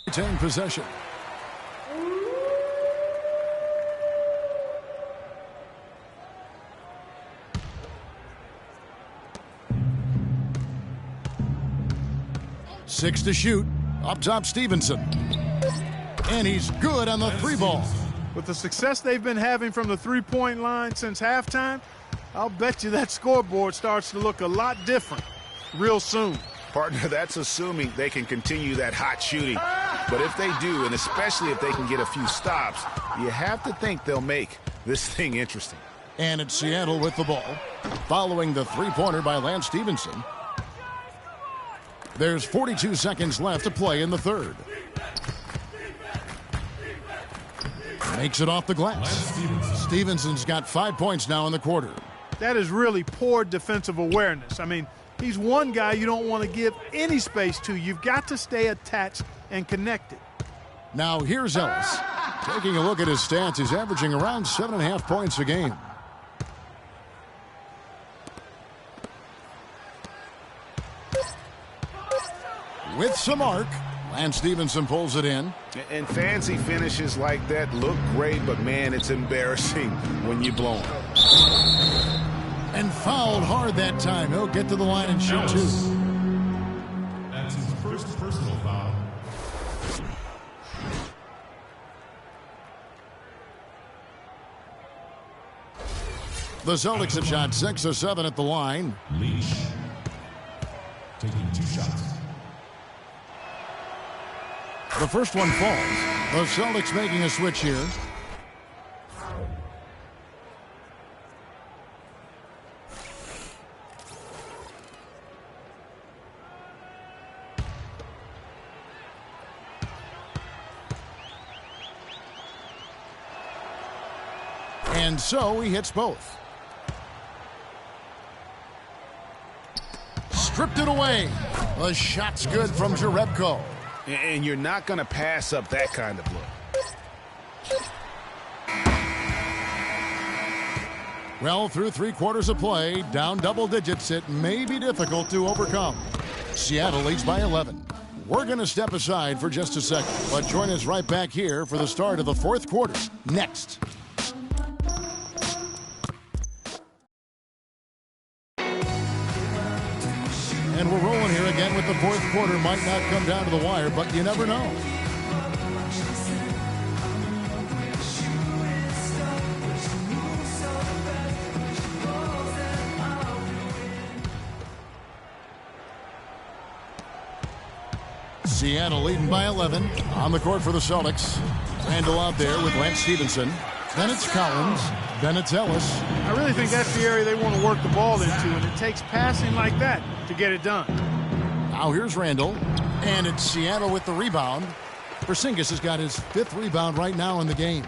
S1: retain possession. Six to shoot. Up top, Stevenson. And he's good on the 3-ball.
S3: With the success they've been having from the three-point line since halftime, I'll bet you that scoreboard starts to look a lot different real soon.
S2: Partner, that's assuming they can continue that hot shooting. But if they do, and especially if they can get a few stops, you have to think they'll make this thing interesting.
S1: And it's Seattle with the ball, following the three-pointer by Lance Stevenson. There's 42 seconds left to play in the third. Makes it off the glass. Stevenson's got 5 points now in the quarter.
S3: That is really poor defensive awareness. I mean, he's one guy you don't want to give any space to. You've got to stay attached and connected.
S1: Now here's Ellis. Taking a look at his stats, he's averaging around 7.5 points a game. With some arc, Lance Stevenson pulls it in.
S2: And fancy finishes like that look great, but man, it's embarrassing when you blow them.
S1: And fouled hard that time. He'll get to the line and shoot 2.
S6: That's his first personal foul.
S1: The Celtics have shot 6 of 7 at the line.
S6: Leach taking 2 shots.
S1: The first one falls. The Celtics making a switch here. And so he hits both. Stripped it away. The shot's good from Jerebko.
S2: And you're not going to pass up that kind of look.
S1: Well, through 3 quarters of play, down double digits, it may be difficult to overcome. Seattle leads by 11. We're going to step aside for just a second, but join us right back here for the start of the 4th quarter. Next. And we're rolling here again with the 4th quarter. Might not come down to the wire, but you never know. Seattle leading by 11. On the court for the Celtics. Randle out there with Lance Stevenson. Then it's Collins. Then it's Ellis.
S3: I really think that's the area they want to work the ball into, and it takes passing like that to get it done.
S1: Now here's Randle, and it's Seattle with the rebound. Porzingis has got his 5th rebound right now in the game.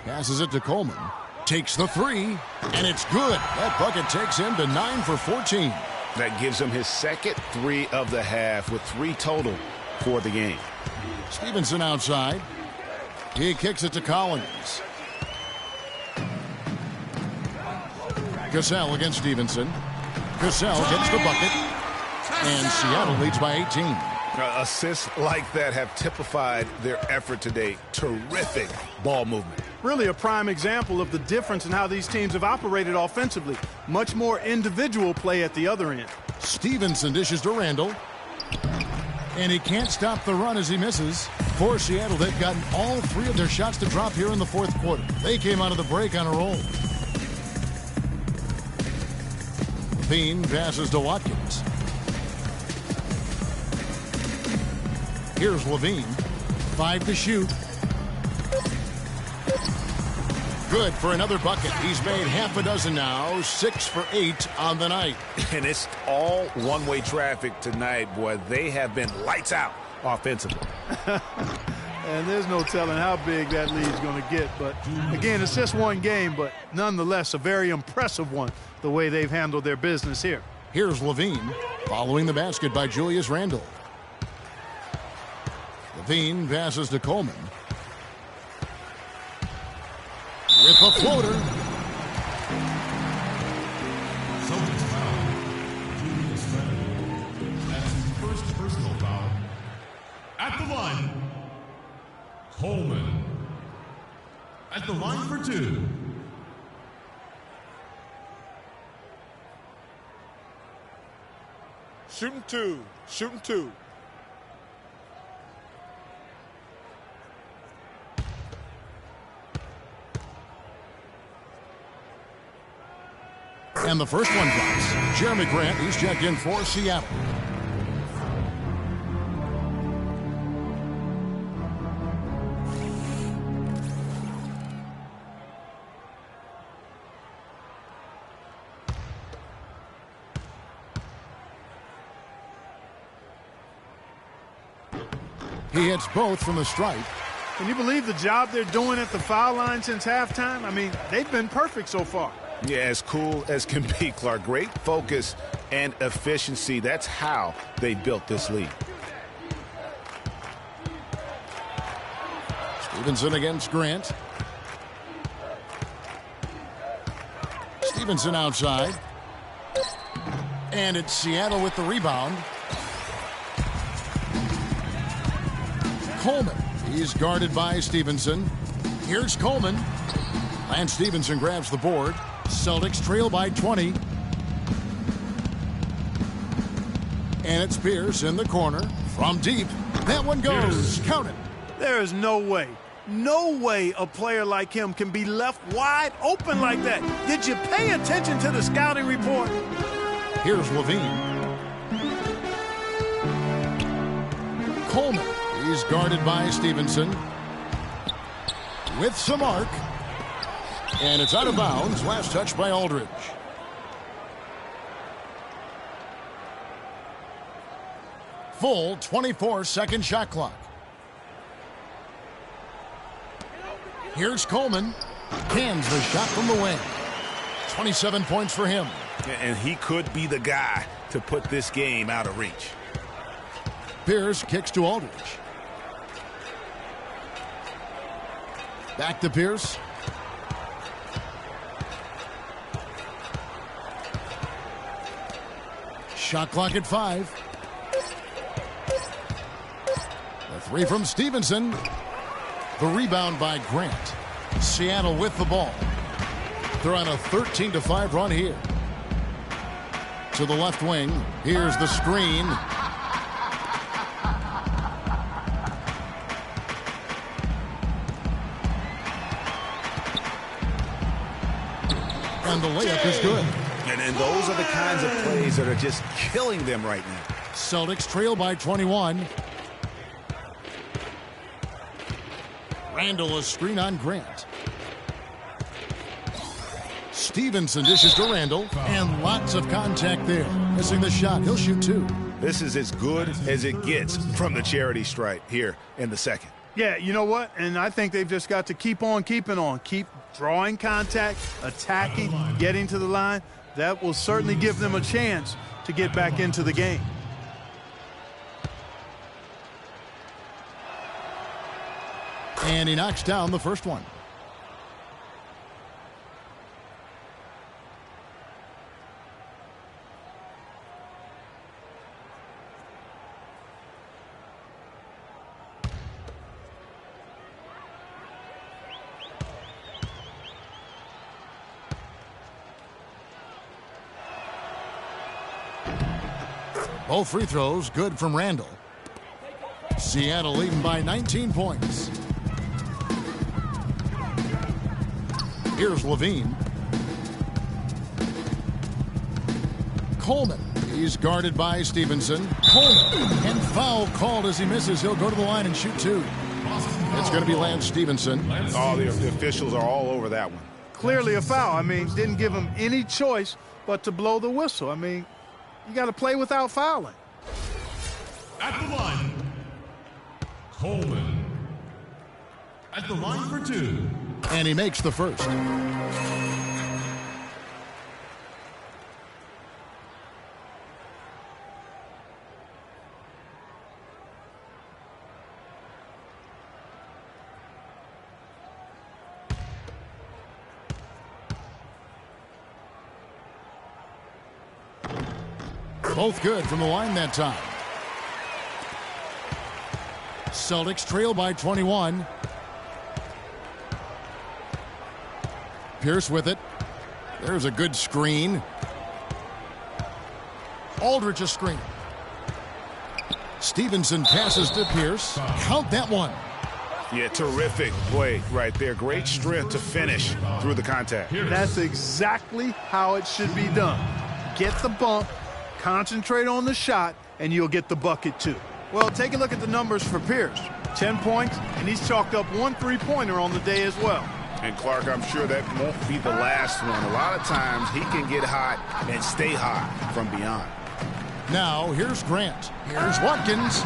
S1: Passes it to Coleman. Takes the 3, and it's good. That bucket takes him to 9 for 14.
S2: That gives him his 2nd 3 of the half with 3 total for the game.
S1: Stevenson outside. He kicks it to Collins. Cassell against Stevenson. Cassell gets the bucket. And Seattle leads by 18.
S2: Assists like that have typified their effort today. Terrific ball movement.
S3: Really a prime example of the difference in how these teams have operated offensively. Much more individual play at the other end.
S1: Stevenson dishes to Randle. And he can't stop the run as he misses. For Seattle, they've gotten all 3 of their shots to drop here in the 4th quarter. They came out of the break on a roll. Levine passes to Watkins. Here's Levine. 5 to shoot. Good for another bucket. He's made half a dozen now. 6 for 8 on the night.
S2: And it's all one-way traffic tonight, boy. They have been lights out offensively.
S3: And there's no telling how big that lead's going to get. But, again, it's just one game, but nonetheless a very impressive one, the way they've handled their business here.
S1: Here's Levine following the basket by Julius Randle. Levine passes to Coleman. With a floater.
S6: Celtics foul. Julius Randle. That's his first personal foul. At the line, Coleman. At the line for 2.
S5: Shooting 2. Shooting 2.
S1: And the first one drops. Jeremy Grant, he's checked in for Seattle. He hits both from the stripe.
S3: Can you believe the job they're doing at the foul line since halftime? I mean, they've been perfect so far.
S2: Yeah, as cool as can be, Clark. Great focus and efficiency. That's how they built this lead.
S1: Stevenson against Grant. Stevenson outside. And it's Seattle with the rebound. Coleman. He's guarded by Stevenson. Here's Coleman. Lance Stevenson grabs the board. Celtics trail by 20. And it's Pierce in the corner. From deep. That one goes. Count it.
S3: There is no way a player like him can be left wide open like that. Did you pay attention to the scouting report?
S1: Here's Levine. Coleman. He's guarded by Stevenson. With some arc. And it's out of bounds. Last touch by Aldridge. Full 24-second shot clock. Here's Coleman. Cans the shot from the wing. 27 points for him.
S2: And he could be the guy to put this game out of reach.
S1: Pierce kicks to Aldridge. Back to Pierce. Shot clock at 5. The 3 from Stevenson. The rebound by Grant. Seattle with the ball. They're on a 13-5 run here. To the left wing. Here's the screen. And the layup is good.
S2: And those are the kinds of plays that are just killing them right now.
S1: Celtics trail by 21. Randle a screen on Grant. Stevenson dishes to Randle. And lots of contact there. Missing the shot. He'll shoot 2.
S2: This is as good as it gets from the charity stripe here in the second.
S3: Yeah, you know what? And I think they've just got to keep on keeping on. Keep drawing contact, attacking, getting to the line. That will certainly give them a chance to get back into the game.
S1: And he knocks down the first one. Both free throws good from Randle. Seattle leading by 19 points. Here's Levine. Coleman. He's guarded by Stevenson. Coleman. And foul called as he misses. He'll go to the line and shoot 2. It's going to be Lance Stevenson.
S2: Oh, the officials are all over that one.
S3: Clearly a foul. I mean, didn't give him any choice but to blow the whistle. I mean, you got to play without fouling.
S6: At the line, Coleman. At the line for 2.
S1: And he makes the first. Both good from the line that time. Celtics trail by 21. Pierce with it. There's a good screen. Aldridge a screen. Stevenson passes to Pierce. Count that one.
S2: Yeah, terrific play right there. Great strength to finish through the contact.
S3: That's exactly how it should be done. Get the bump, concentrate on the shot, and you'll get the bucket too. Well, take a look at the numbers for Pierce. 10 points, and he's chalked up 1 3-pointer on the day as well.
S2: And Clark, I'm sure that won't be the last one. A lot of times he can get hot and stay hot from beyond.
S1: Now here's Grant. Here's Watkins.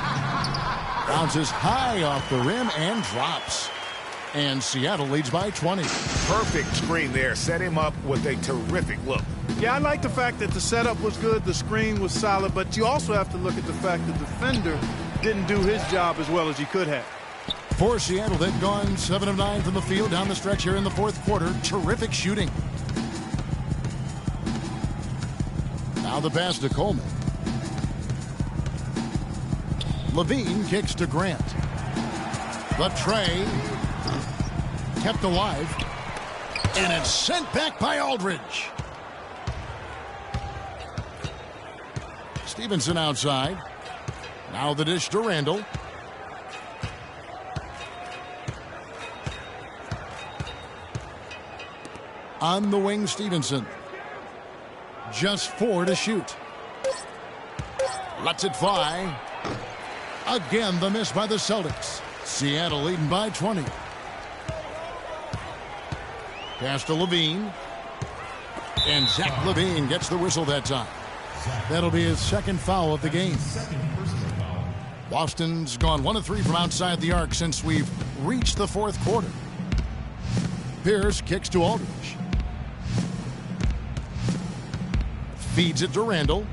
S1: Bounces high off the rim and drops. And Seattle leads by 20.
S2: Perfect screen there. Set him up with a terrific look.
S3: Yeah, I like the fact that the setup was good, the screen was solid, but you also have to look at the fact that the defender didn't do his job as well as he could have.
S1: For Seattle, they've gone 7 of 9 from the field down the stretch here in the fourth quarter. Terrific shooting. Now the pass to Coleman. Levine kicks to Grant. The tray kept alive. And it's sent back by Aldridge. Stevenson outside. Now the dish to Randle. On the wing, Stevenson. Just 4 to shoot. Lets it fly. Again, the miss by the Celtics. Seattle leading by 20. Pass to Levine. And Zach LaVine gets the whistle that time. That'll be his second foul of the game. Boston's gone 1 of 3 from outside the arc since we've reached the fourth quarter. Pierce kicks to Aldridge. Feeds it to Randle.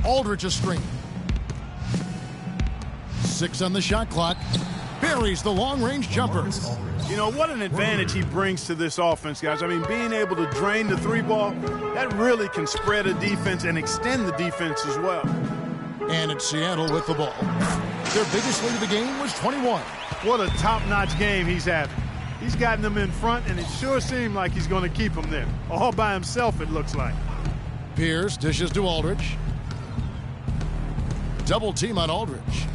S1: Aldridge a screen. 6 on the shot clock. Buries the long-range jumper.
S3: You know, what an advantage he brings to this offense, guys. I mean, being able to drain the 3-ball, that really can spread a defense and extend the defense as well.
S1: And it's Seattle with the ball. Their biggest lead of the game was 21.
S3: What a top-notch game he's having. He's gotten them in front, and it sure seemed like he's going to keep them there. All by himself, it looks like.
S1: Pierce dishes to Aldridge. Double team on Aldridge.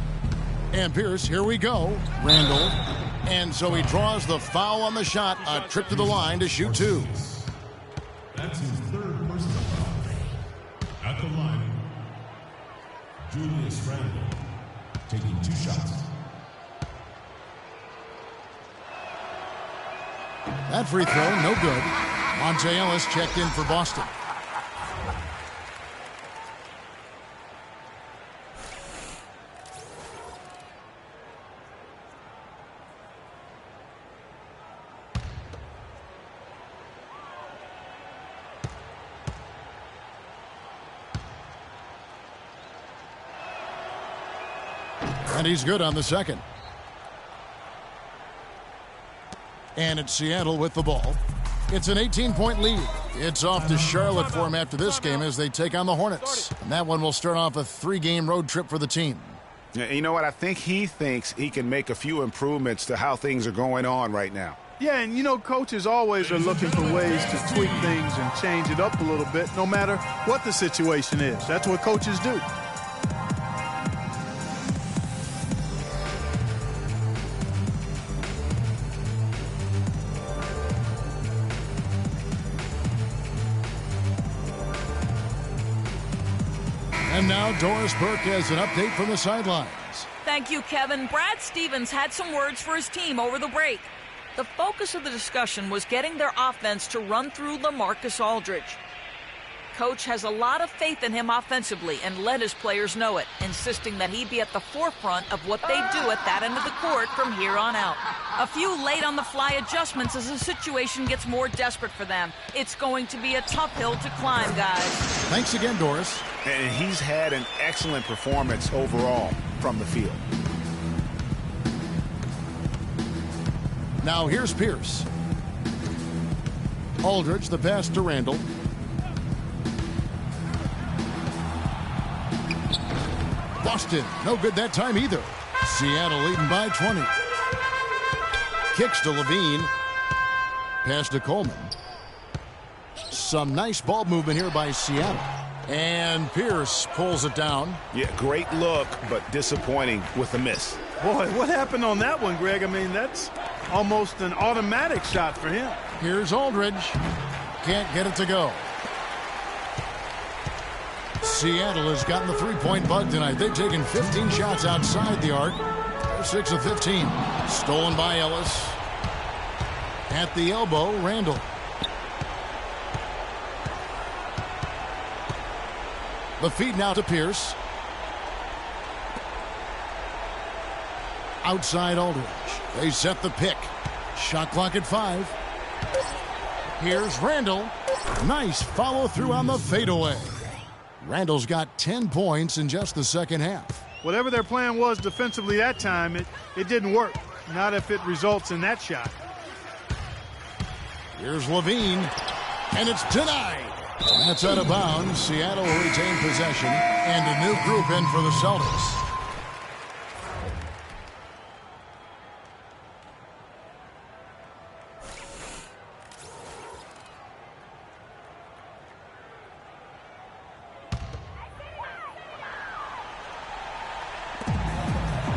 S1: And Pierce, here we go. Randle. And so he draws the foul on the shot. A trip to the line to shoot 2.
S6: That's his 3rd personal foul. At the line, Julius Randle taking 2 shots.
S1: That free throw, no good. Monte Ellis checked in for Boston. And he's good on the second. And it's Seattle with the ball. It's an 18-point lead. It's off to Charlotte for him after this game as they take on the Hornets. And that one will start off a 3-game road trip for the team.
S2: You know what? I think he thinks he can make a few improvements to how things are going on right now.
S3: Yeah, and you know, coaches always are looking for ways to tweak things and change it up a little bit, no matter what the situation is. That's what coaches do.
S1: now Doris Burke has an update from the sidelines.
S4: Thank you, Kevin. Brad Stevens had some words for his team over the break. The focus of the discussion was getting their offense to run through LaMarcus Aldridge. Coach has a lot of faith in him offensively and let his players know it, insisting that he be at the forefront of what they do at that end of the court from here on out. A few late-on-the-fly adjustments as the situation gets more desperate for them. It's going to be a tough hill to climb, guys.
S1: Thanks again, Doris.
S2: And he's had an excellent performance overall from the field.
S1: Now here's Pierce. Aldridge, the pass to Randle. Boston, no good that time either. Seattle leading by 20. Kicks to Levine. Pass to Coleman. Some nice ball movement here by Seattle. And Pierce pulls it down.
S2: Yeah, great look, but disappointing with the miss.
S3: Boy, what happened on that one, Greg? I mean, that's almost an automatic shot for him.
S1: Here's Aldridge. Can't get it to go. Seattle has gotten the three-point bug tonight. They've taken 15 shots outside the arc. They're 6 of 15. Stolen by Ellis. At the elbow, Randle. The feed now to Pierce. Outside Aldridge. They set the pick. Shot clock at 5. Here's Randle. Nice follow through on the fadeaway. Randle's got 10 points in just the second half.
S3: Whatever their plan was defensively that time, it didn't work. Not if it results in that shot.
S1: Here's Levine, and it's denied. That's out of bounds. Seattle will retain possession, and a new group in for the Celtics.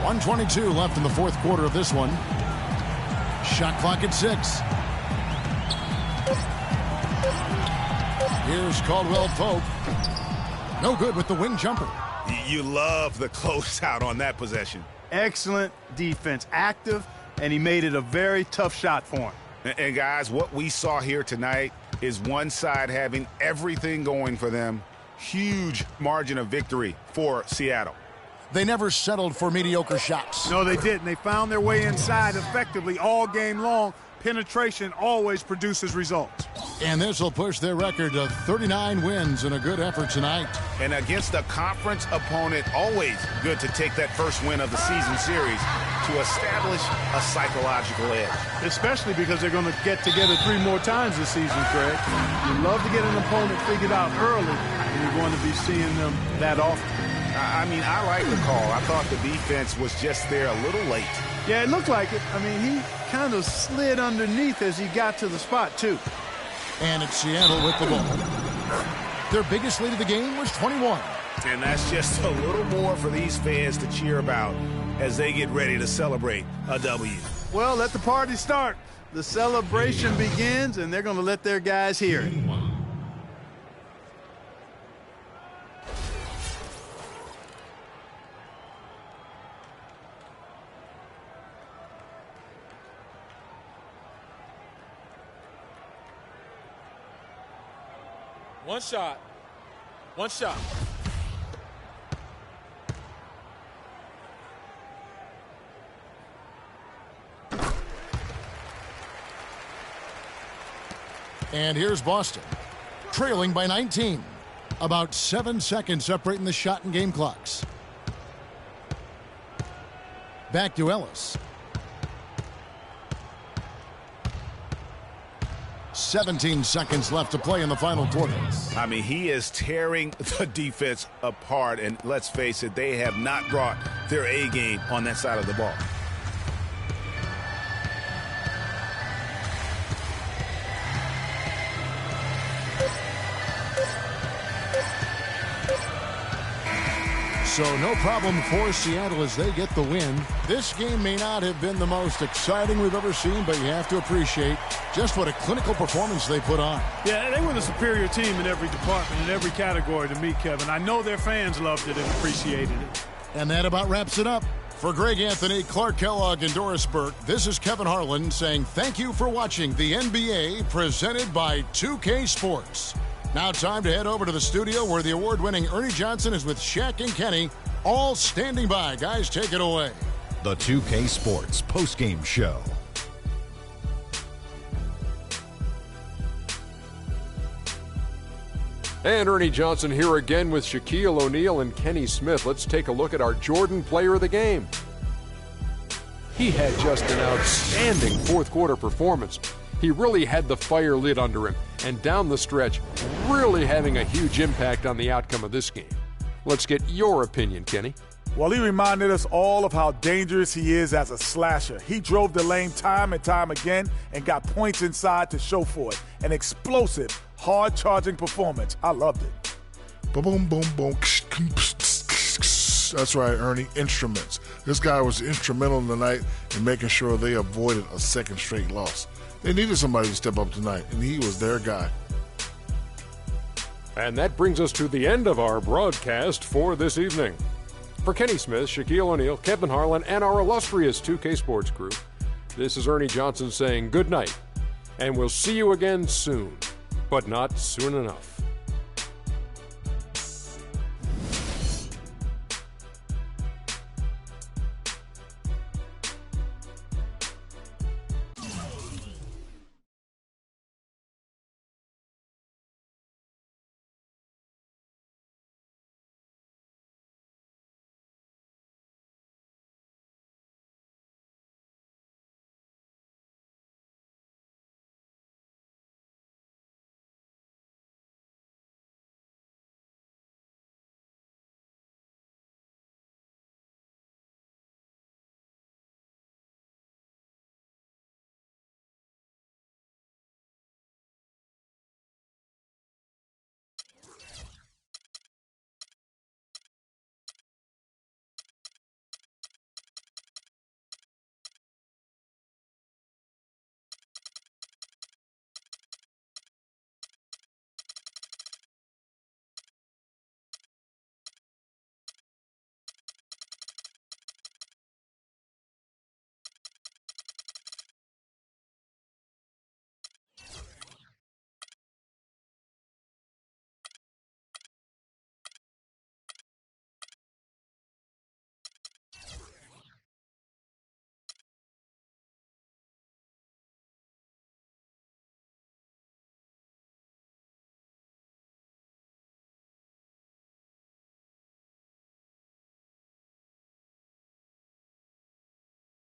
S1: .122 left in the fourth quarter of this one. Shot clock at 6. Here's Caldwell Pope. No good with the wing jumper.
S2: You love the closeout on that possession.
S3: Excellent defense. Active, and he made it a very tough shot for him.
S2: And guys, what we saw here tonight is one side having everything going for them. Huge margin of victory for Seattle.
S1: They never settled for mediocre shots.
S3: No, they didn't. They found their way inside effectively all game long. Penetration always produces results.
S1: And this will push their record to 39 wins in a good effort tonight.
S2: And against a conference opponent, always good to take that first win of the season series to establish a psychological edge.
S3: Especially because they're going to get together 3 more times this season, Craig. You love to get an opponent figured out early, and you're going to be seeing them that often.
S2: I mean, I like the call. I thought the defense was just there a little late.
S3: Yeah, it looked like it. I mean, he kind of slid underneath as he got to the spot, too.
S1: And it's Seattle with the ball. Their biggest lead of the game was 21.
S2: And that's just a little more for these fans to cheer about as they get ready to celebrate a W.
S3: Well, let the party start. The celebration begins, and they're going to let their guys hear it.
S5: One shot. One shot.
S1: And here's Boston, trailing by 19. About 7 seconds separating the shot and game clocks. Back to Ellis. 17 seconds left to play in the final quarter.
S2: I mean, he is tearing the defense apart, and let's face it, they have not brought their A game on that side of the ball.
S1: So no problem for Seattle as they get the win. This game may not have been the most exciting we've ever seen, but you have to appreciate just what a clinical performance they put on.
S3: Yeah, they were the superior team in every department, in every category to me, Kevin. I know their fans loved it and appreciated it.
S1: And that about wraps it up. For Greg Anthony, Clark Kellogg, and Doris Burke, this is Kevin Harlan saying thank you for watching the NBA presented by 2K Sports. Now time to head over to the studio where the award-winning Ernie Johnson is with Shaq and Kenny, all standing by. Guys, take it away.
S7: The 2K Sports postgame show.
S8: And Ernie Johnson here again with Shaquille O'Neal and Kenny Smith. Let's take a look at our Jordan player of the game. He had just an outstanding fourth quarter performance. He really had the fire lit under him, and down the stretch, really having a huge impact on the outcome of this game. Let's get your opinion, Kenny.
S10: Well, he reminded us all of how dangerous he is as a slasher. He drove the lane time and time again and got points inside to show for it. An explosive, hard-charging performance. I loved it.
S9: Boom, boom, boom. That's right, Ernie. Instruments. This guy was instrumental tonight in making sure they avoided a second straight loss. They needed somebody to step up tonight, and he was their guy.
S8: And that brings us to the end of our broadcast for this evening. For Kenny Smith, Shaquille O'Neal, Kevin Harlan, and our illustrious 2K Sports crew, this is Ernie Johnson saying good night, and we'll see you again soon, but not soon enough.